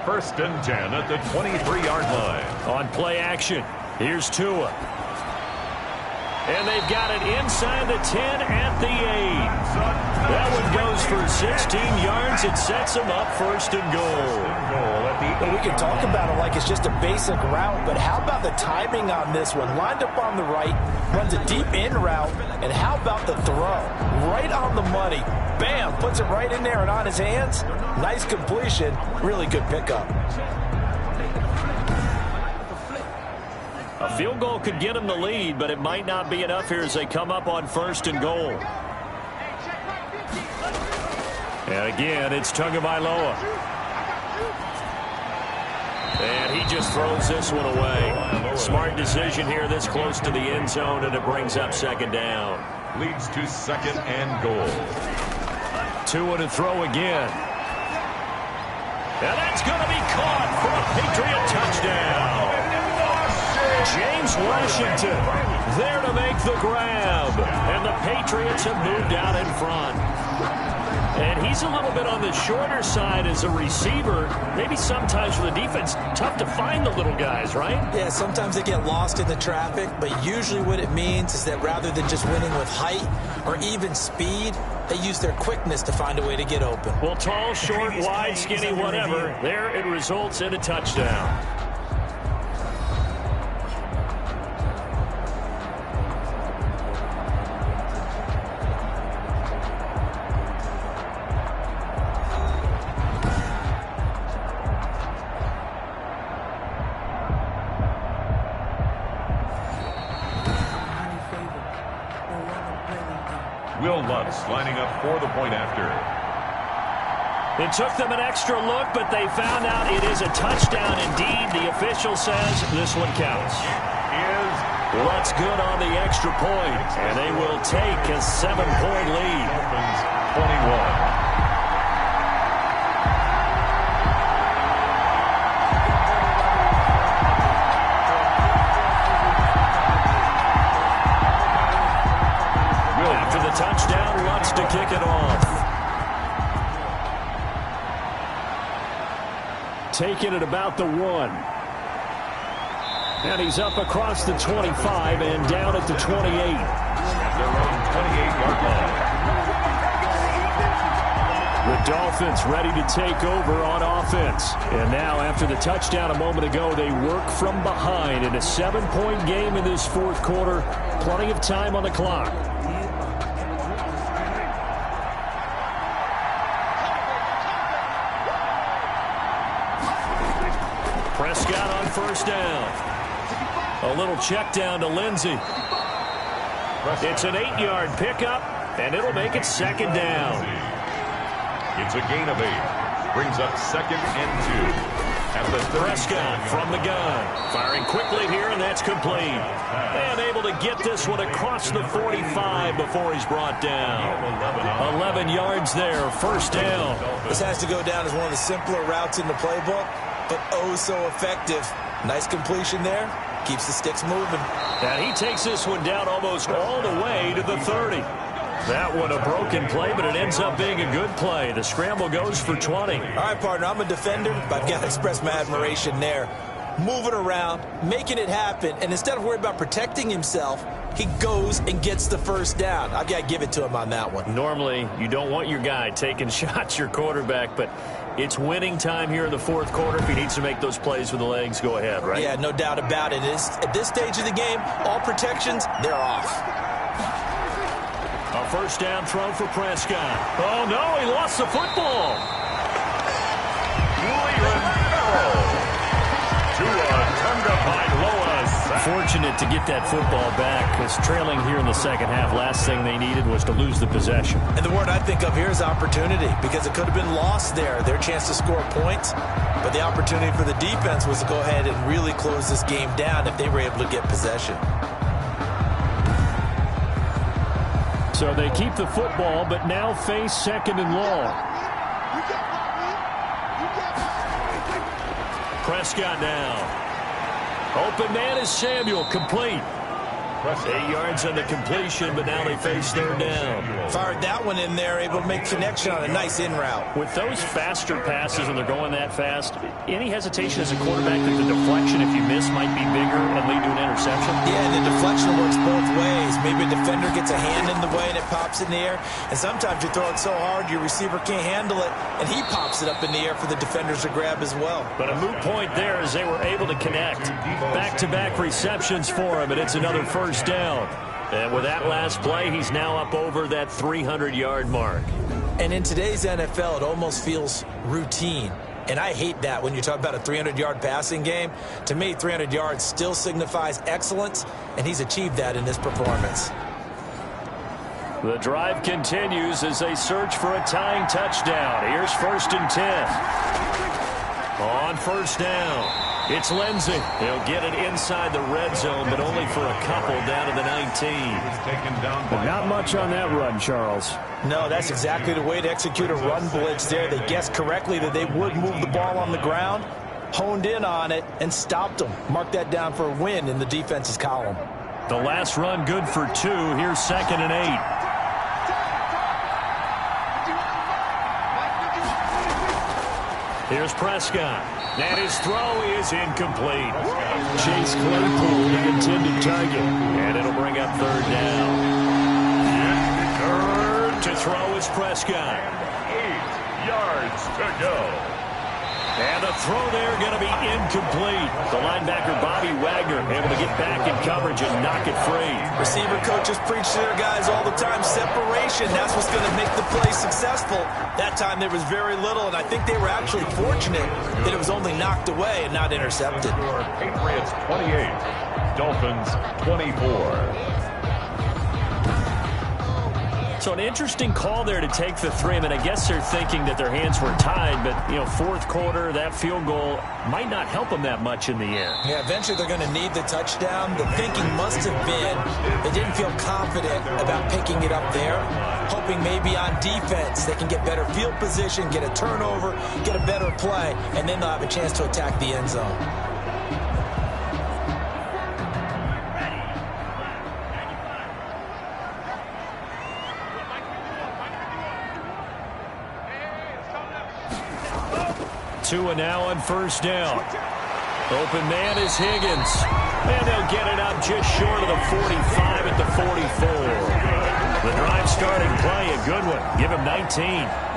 1st and 10 at the 23-yard line. On play action, here's Tua. And they've got it inside the 10 at the 8. That one goes for 16 yards. It sets them up 1st and goal. Well, we can talk about it like it's just a basic route, but how about the timing on this one? Lined up on the right, runs a deep in route, and how about the throw? Right on the money. Bam, puts it right in there and on his hands. Nice completion. Really good pickup. A field goal could get them the lead, but it might not be enough here as they come up on 1st and goal. And again, it's Tagovailoa. And he just throws this one away. Smart decision here this close to the end zone, and it brings up 2nd down. Leads to 2nd and goal. Tua to throw again. And that's going to be caught for a Patriot touchdown. James Washington there to make the grab. And the Patriots have moved out in front. And he's a little bit on the shorter side as a receiver. Maybe sometimes for the defense, tough to find the little guys, right? Yeah, sometimes they get lost in the traffic, but usually what it means is that rather than just winning with height or even speed, they use their quickness to find a way to get open. Well, tall, short, wide, skinny, whatever, there it results in a touchdown. Lining up for the point after. It took them an extra look, but they found out it is a touchdown indeed. The official says this one counts. What's good on the extra point, and they will take a 7-point lead. 21. to kick it off. Taking it about the 1. And he's up across the 25 and down at the 28. At their own 28-yard line. The Dolphins ready to take over on offense. And now, after the touchdown a moment ago, they work from behind in a 7-point game in this fourth quarter. Plenty of time on the clock. Prescott on first down. A little check down to Lindsey. It's an 8-yard pickup, and it'll make it second down. It's a gain of 8. Brings up 2nd and 2. At the Prescott from the gun. Firing quickly here, and that's complete. And able to get this one across the 45 before he's brought down. 11 yards there, first down. This has to go down as one of the simpler routes in the playbook, but oh so effective. Nice completion there. Keeps the sticks moving. And he takes this one down almost all the way to the 30. That one a broken play, but it ends up being a good play. The scramble goes for 20. All right, partner, I'm a defender, but I've got to express my admiration there. Moving around, making it happen, and instead of worrying about protecting himself, he goes and gets the first down. I've got to give it to him on that one. Normally, you don't want your guy taking shots, your quarterback, but it's winning time here in the fourth quarter. If he needs to make those plays with the legs, go ahead, right? Yeah, no doubt about it. At this stage of the game, all protections, they're off. A first down throw for Prescott. Oh, no, he lost the football. Fortunate to get that football back, because trailing here in the second half, last thing they needed was to lose the possession. And the word I think of here is opportunity, because it could have been lost there, their chance to score points. But the opportunity for the defense was to go ahead and really close this game down if they were able to get possession. So they keep the football, but now face second and long. Prescott now. Open man is Samuel, complete. 8 yards on the completion, but now they face third down. Fired that one in there, able to make connection on a nice in route. With those faster passes, when they're going that fast, any hesitation as a quarterback that the deflection, if you miss, might be bigger and lead to an interception? Yeah, and the deflection works both ways. Maybe a defender gets a hand in the way and it pops in the air. And sometimes you throw it so hard your receiver can't handle it, and he pops it up in the air for the defenders to grab as well. But a moot point there as they were able to connect. Back-to-back receptions for him, and it's another first down. And with that last play, he's now up over that 300-yard mark. And in today's NFL, it almost feels routine. And I hate that when you talk about a 300-yard passing game. To me, 300 yards still signifies excellence, and he's achieved that in this performance. The drive continues as they search for a tying touchdown. Here's 1st and 10. On first down. It's Lindsey. He'll get it inside the red zone, but only for a couple down to the 19. But not much on that run, Charles. No, that's exactly the way to execute a run blitz there. They guessed correctly that they would move the ball on the ground, honed in on it, and stopped them. Mark that down for a win in the defense's column. The last run good for 2. Here's 2nd and 8. Here's Prescott. And his throw is incomplete. Chase Claypool, the intended target. And it'll bring up third down. Third to throw is Prescott. 8 yards to go. And the throw there going to be incomplete. The linebacker, Bobby Wagner, able to get back in coverage and knock it free. Receiver coaches preach to their guys all the time. Separation, that's what's going to make the play successful. That time there was very little, and I think they were actually fortunate that it was only knocked away and not intercepted. Patriots 28, Dolphins 24. So an interesting call there to take the 3. I mean, I guess they're thinking that their hands were tied, but, you know, fourth quarter, that field goal might not help them that much in the end. Yeah, eventually they're going to need the touchdown. The thinking must have been they didn't feel confident about picking it up there, hoping maybe on defense they can get better field position, get a turnover, get a better play, and then they'll have a chance to attack the end zone. Tua now on first down. Open man is Higgins. And they'll get it up just short of the 45 at the 44. The drive starting play, a good one. Give him 19.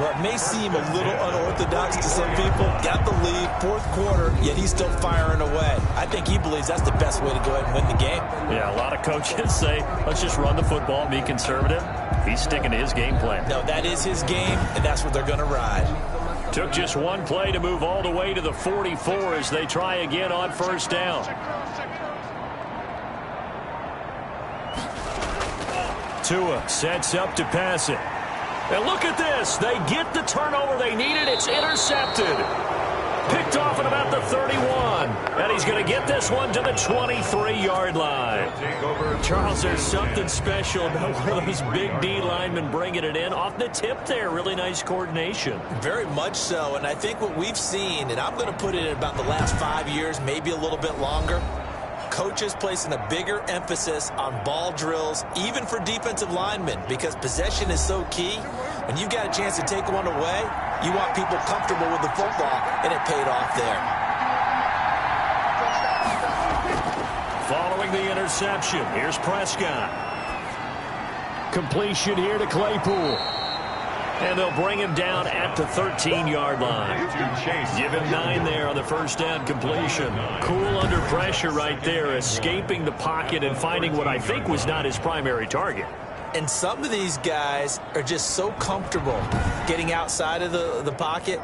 Well, it may seem a little unorthodox to some people. Got the lead, fourth quarter, yet he's still firing away. I think he believes that's the best way to go ahead and win the game. Yeah, a lot of coaches say, let's just run the football, be conservative. He's sticking to his game plan. No, that is his game, and that's what they're going to ride. Took just one play to move all the way to the 44 as they try again on first down. Tua sets up to pass it. And look at this. They get the turnover they needed. It's intercepted. Picked off at about the 31. And he's going to get this one to the 23-yard line. Charles, there's something special about one of those big D linemen bringing it in. Off the tip there, really nice coordination. Very much so, and I think what we've seen, and I'm going to put it in about the last 5 years, maybe a little bit longer, coaches placing a bigger emphasis on ball drills, even for defensive linemen, because possession is so key. When you've got a chance to take one away, you want people comfortable with the football, and it paid off there. Following the interception, here's Prescott. Completion here to Claypool. And they'll bring him down at the 13-yard line. Give him 9 there on the first down completion. Cool under pressure right there, escaping the pocket and finding what I think was not his primary target. And some of these guys are just so comfortable getting outside of the pocket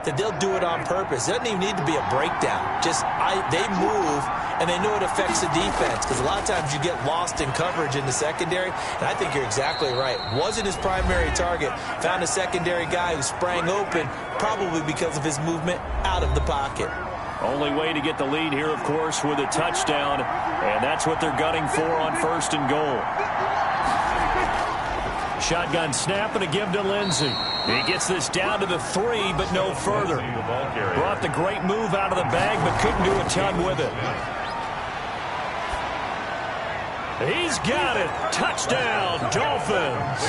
that they'll do it on purpose. It doesn't even need to be a breakdown. They move, and they know it affects the defense, because a lot of times you get lost in coverage in the secondary, and I think you're exactly right. Wasn't his primary target. Found a secondary guy who sprang open, probably because of his movement out of the pocket. Only way to get the lead here, of course, with a touchdown, and that's what they're gunning for on first and goal. Shotgun snap and a give to Lindsey. He gets this down to the 3, but no further. Brought the great move out of the bag, but couldn't do a ton with it. He's got it. Touchdown, Dolphins.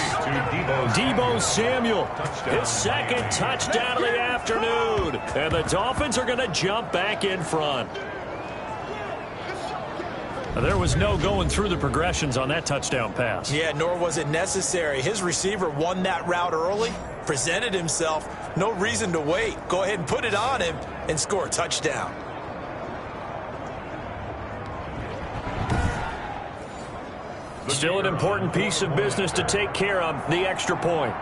Deebo Samuel, his second touchdown of the afternoon. And the Dolphins are going to jump back in front. There was no going through the progressions on that touchdown pass. Yeah, nor was it necessary. His receiver won that route early, presented himself. No reason to wait. Go ahead and put it on him and score a touchdown. Still an important piece of business to take care of, the extra point.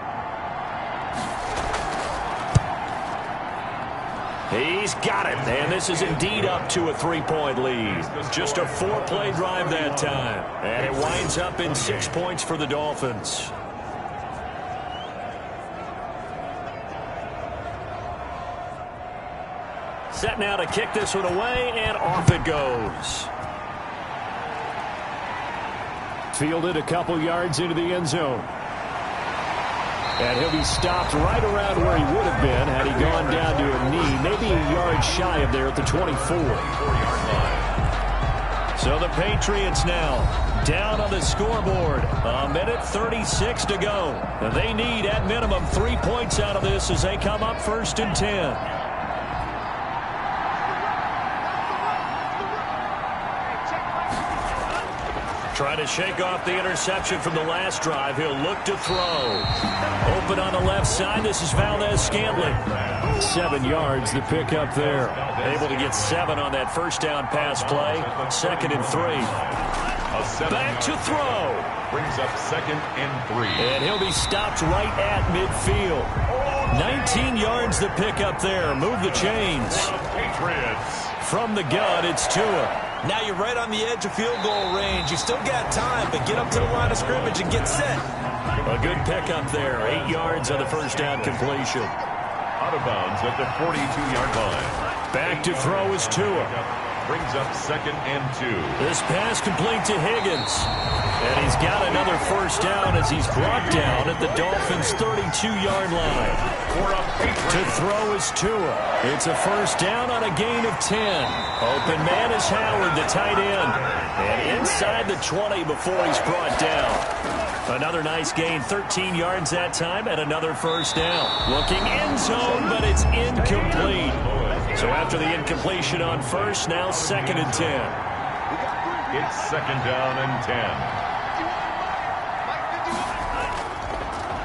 He's got it, and this is indeed up to a 3-point lead. Just a 4-play drive that time, and it winds up in 6 points for the Dolphins. Set now to kick this one away, and off it goes. Fielded a couple yards into the end zone. And he'll be stopped right around where he would have been had he gone down to a knee, maybe a yard shy of there at the 24. So the Patriots now down on the scoreboard. A minute 36 to go. They need at minimum 3 points out of this as they come up first and 10. Trying to shake off the interception from the last drive. He'll look to throw. Open on the left side. This is Valdez-Scantling. 7 yards, the pickup there. Able to get 7 on that first down pass play. 2nd and 3. Back to throw. Brings up 2nd and 3. And he'll be stopped right at midfield. 19 yards, the pickup there. Move the chains. Patriots. From the gun, it's Tua. Now you're right on the edge of field goal range. You still got time, but get up to the line of scrimmage and get set. A good pickup there. 8 yards on the first down completion. Out of bounds at the 42-yard line. Back to throw is Tua. Brings up 2nd and 2. This pass complete to Higgins. And he's got another first down as he's brought down at the Dolphins' 32-yard line. To throw is Tua. It's a first down on a gain of 10. Open man is Howard, the tight end. And inside the 20 before he's brought down. Another nice gain, 13 yards that time, and another first down. Looking end zone, but it's incomplete. So after the incompletion on first, now 2nd and 10. It's 2nd down and 10.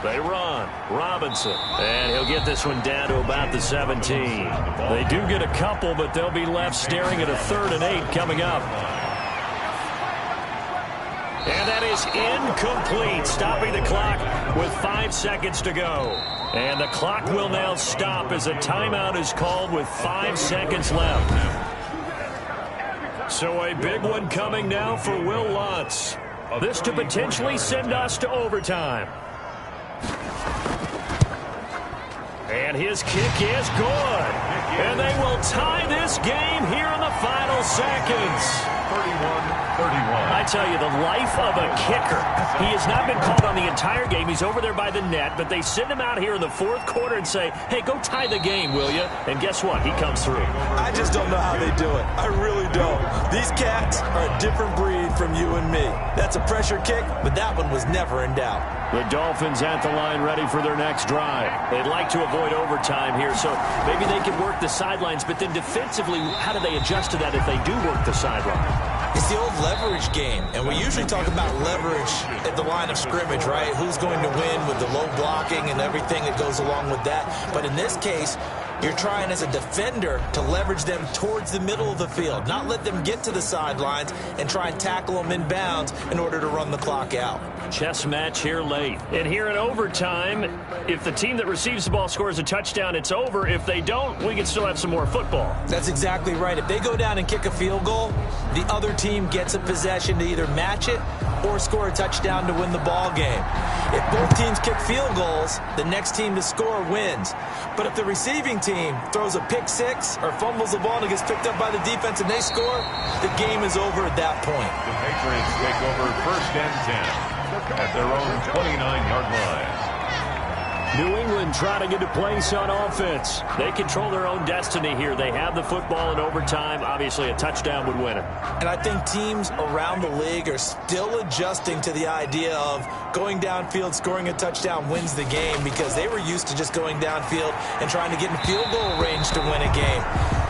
They run. Robinson. And he'll get this one down to about the 17. They do get a couple, but they'll be left staring at a 3rd and 8 coming up. And that is incomplete, stopping the clock with 5 seconds to go. And the clock will now stop as a timeout is called with 5 seconds left. So a big one coming now for Will Lutz. This to potentially send us to overtime. And his kick is good. And they will tie this game here in the final seconds. 31-31. I tell you, the life of a kicker. He has not been called on the entire game. He's over there by the net, but they send him out here in the 4th quarter and say, hey, go tie the game, will you? And guess what? He comes through. I just don't know how they do it. I really don't. These cats are a different breed from you and me. That's a pressure kick, but that one was never in doubt. The Dolphins at the line ready for their next drive. They'd like to avoid overtime here, so maybe they can work the sidelines, but then defensively, how do they adjust to that if they do work the sideline? It's the old leverage game, and we usually talk about leverage at the line of scrimmage, right? Who's going to win with the low blocking and everything that goes along with that. But in this case, you're trying as a defender to leverage them towards the middle of the field, not let them get to the sidelines and try and tackle them in bounds in order to run the clock out. Chess match here late. And here in overtime, if the team that receives the ball scores a touchdown, it's over. If they don't, we can still have some more football. That's exactly right. If they go down and kick a field goal, the other team gets a possession to either match it or score a touchdown to win the ball game. If both teams kick field goals, the next team to score wins. But if the receiving team throws a pick six or fumbles the ball and it gets picked up by the defense and they score, the game is over at that point. The Patriots take over 1st and 10 at their own 29-yard line. New England trying to get a place on offense. They control their own destiny here. They have the football in overtime. Obviously, a touchdown would win it. And I think teams around the league are still adjusting to the idea of going downfield, scoring a touchdown wins the game, because they were used to just going downfield and trying to get in field goal range to win a game.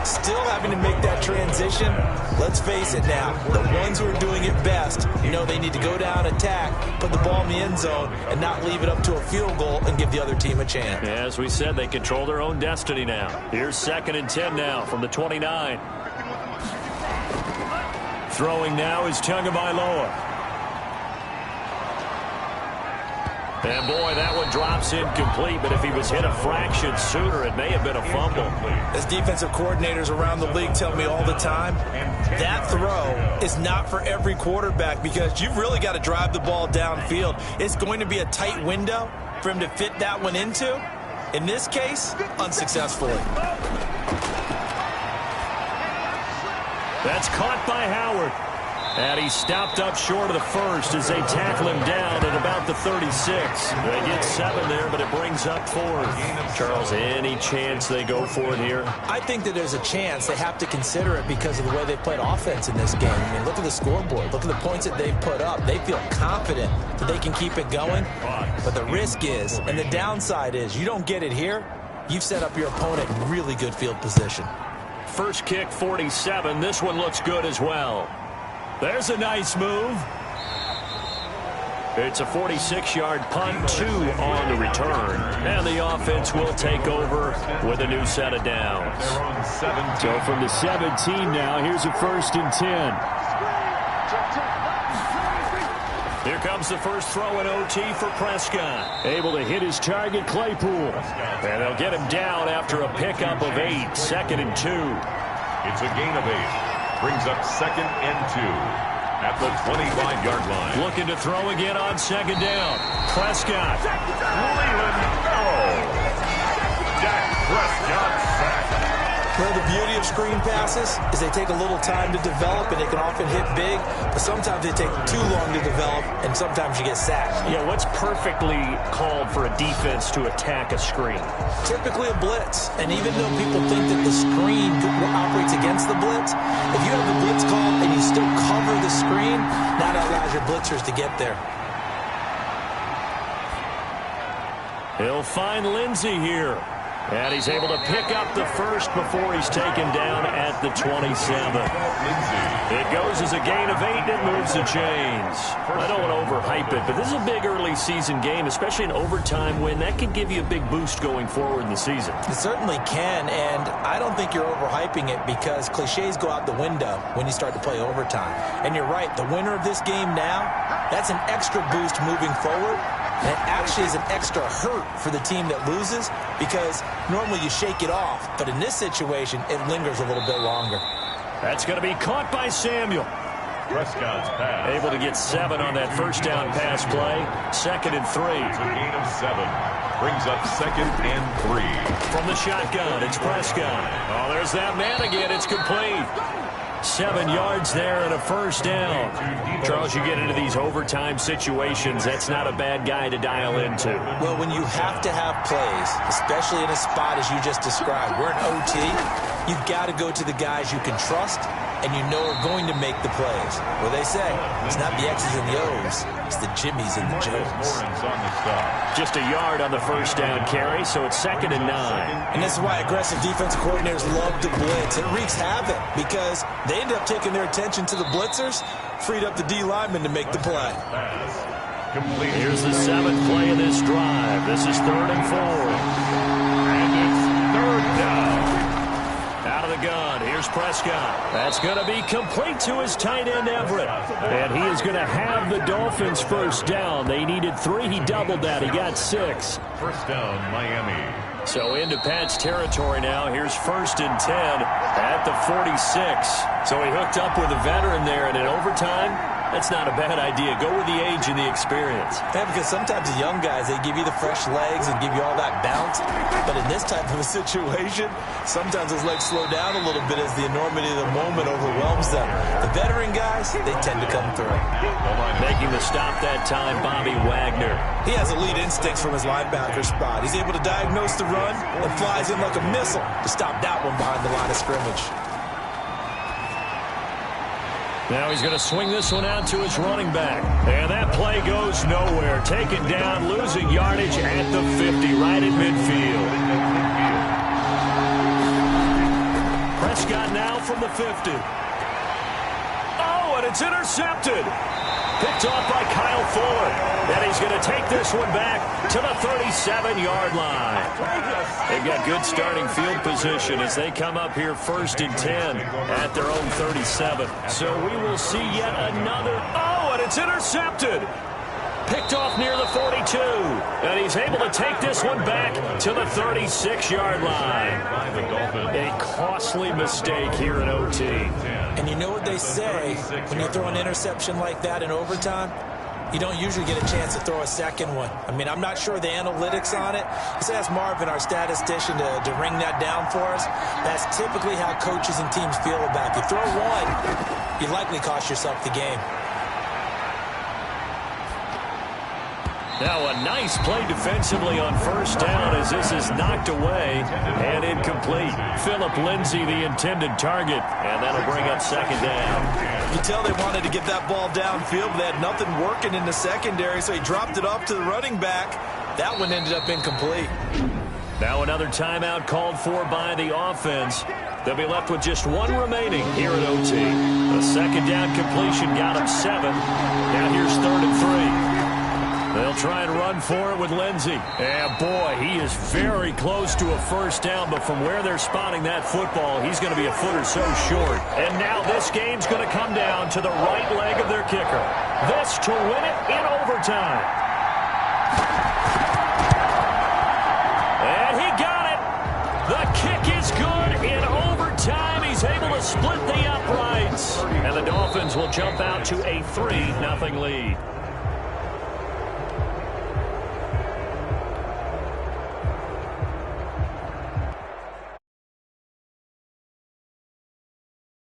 Still having to make that transition. Let's face it now, the ones who are doing it best, you know they need to go down, attack, put the ball in the end zone, and not leave it up to a field goal and give the other team a chance. As we said, they control their own destiny now. Here's 2nd and 10 now from the 29. Throwing now is Tagovailoa. And boy, that one drops incomplete, but if he was hit a fraction sooner, it may have been a fumble. As defensive coordinators around the league tell me all the time, that throw is not for every quarterback, because you've really got to drive the ball downfield. It's going to be a tight window for him to fit that one into. In this case, unsuccessfully. That's caught by Howard. And he stopped up short of the first as they tackle him down at about the 36. They get 7 there, but it brings up 4th. Charles, any chance they go for it here? I think that there's a chance. They have to consider it because of the way they played offense in this game. I mean, look at the scoreboard. Look at the points that they've put up. They feel confident that they can keep it going. But the risk is, and the downside is, you don't get it here, you've set up your opponent in really good field position. First kick, 47. This one looks good as well. There's a nice move. It's a 46-yard punt, 2 on the return. And the offense will take over with a new set of downs. So from the 17 now, here's a 1st and 10. Here comes the first throw in OT for Prescott. Able to hit his target, Claypool. And they'll get him down after a pickup of 8. 2nd and 2. It's a gain of 8. Brings up 2nd and 2 at the 25-yard line. Looking to throw again on 2nd down. Prescott. Leland, Dak Prescott sacked. Well, the beauty of screen passes is they take a little time to develop, and they can often hit big, but sometimes they take too long to develop, and sometimes you get sacked. Yeah, what's perfectly called for a defense to attack a screen? Typically a blitz, and even though people think that the screen operates against the blitz, if you have the blitz called and you still cover the screen, that allows your blitzers to get there. He'll find Lindsey here. And he's able to pick up the first before he's taken down at the 27. It goes as a gain of 8, and it moves the chains. I don't want to overhype it, but this is a big early season game, especially an overtime win. That can give you a big boost going forward in the season. It certainly can, and I don't think you're overhyping it because cliches go out the window when you start to play overtime. And you're right, the winner of this game now, that's an extra boost moving forward. And it actually is an extra hurt for the team that loses because normally you shake it off. But in this situation, it lingers a little bit longer. That's going to be caught by Samuel. Prescott's pass. Able to get 7 on that first down pass play. 2nd and 3. It's a gain of 7. Brings up 2nd and 3. From the shotgun, it's Prescott. Oh, there's that man again. It's complete. 7 yards there and a first down. Charles, you get into these overtime situations, that's not a bad guy to dial into. Well, when you have to have plays, especially in a spot as you just described, we're in OT, you've got to go to the guys you can trust and you know are going to make the plays. Well, they say, it's not the X's and the O's, it's the Jimmies and the Joes. Just a yard on the first down carry, so it's 2nd and 9. And this is why aggressive defensive coordinators love to blitz. It wreaks havoc because they end up taking their attention to the blitzers, freed up the D lineman to make the play. Here's the 7th play of this drive. This is 3rd and 4. And it's 3rd down. Out of the gun, here's Prescott. That's going to be complete to his tight end, Everett. And he is going to have the Dolphins first down. They needed 3. He doubled that. He got 6. First down, Miami. So into Pat's territory now. Here's 1st and 10 at the 46. So he hooked up with a veteran there, and in overtime, that's not a bad idea. Go with the age and the experience. Yeah, because sometimes the young guys, they give you the fresh legs and give you all that bounce. But in this type of a situation, sometimes those legs slow down a little bit as the enormity of the moment overwhelms them. The veteran guys, they tend to come through. Making the stop that time, Bobby Wagner. He has elite instincts from his linebacker spot. He's able to diagnose the run and flies in like a missile to stop that one behind the line of scrimmage. Now he's going to swing this one out to his running back. And that play goes nowhere. Taken down, losing yardage at the 50, right at midfield. Prescott now from the 50. Oh, and it's intercepted. Picked off by Kyle Fuller. And he's going to take this one back to the 37-yard line. They've got good starting field position as they come up here 1st and 10 at their own 37. So we will see yet another. Oh, and it's intercepted. Picked off near the 42. And he's able to take this one back to the 36-yard line. A costly mistake here in OT. And you know what they say, when you throw an interception like that in overtime, you don't usually get a chance to throw a second one. I mean, I'm not sure the analytics on it. Let's ask Marvin, our statistician, to ring that down for us. That's typically how coaches and teams feel about it. If you throw one, you likely cost yourself the game. Now a nice play defensively on first down as this is knocked away and incomplete. Philip Lindsay, the intended target, and that'll bring up 2nd down. You tell they wanted to get that ball downfield, but they had nothing working in the secondary, so he dropped it off to the running back. That one ended up incomplete. Now another timeout called for by the offense. They'll be left with just 1 remaining here at OT. The 2nd down completion got him 7. Now here's 3rd and 3. They'll try and run for it with Lindsay. And boy, he is very close to a first down, but from where they're spotting that football, he's going to be a foot or so short. And now this game's going to come down to the right leg of their kicker. This to win it in overtime. And he got it. The kick is good in overtime. He's able to split the uprights. And the Dolphins will jump out to a 3-0 lead.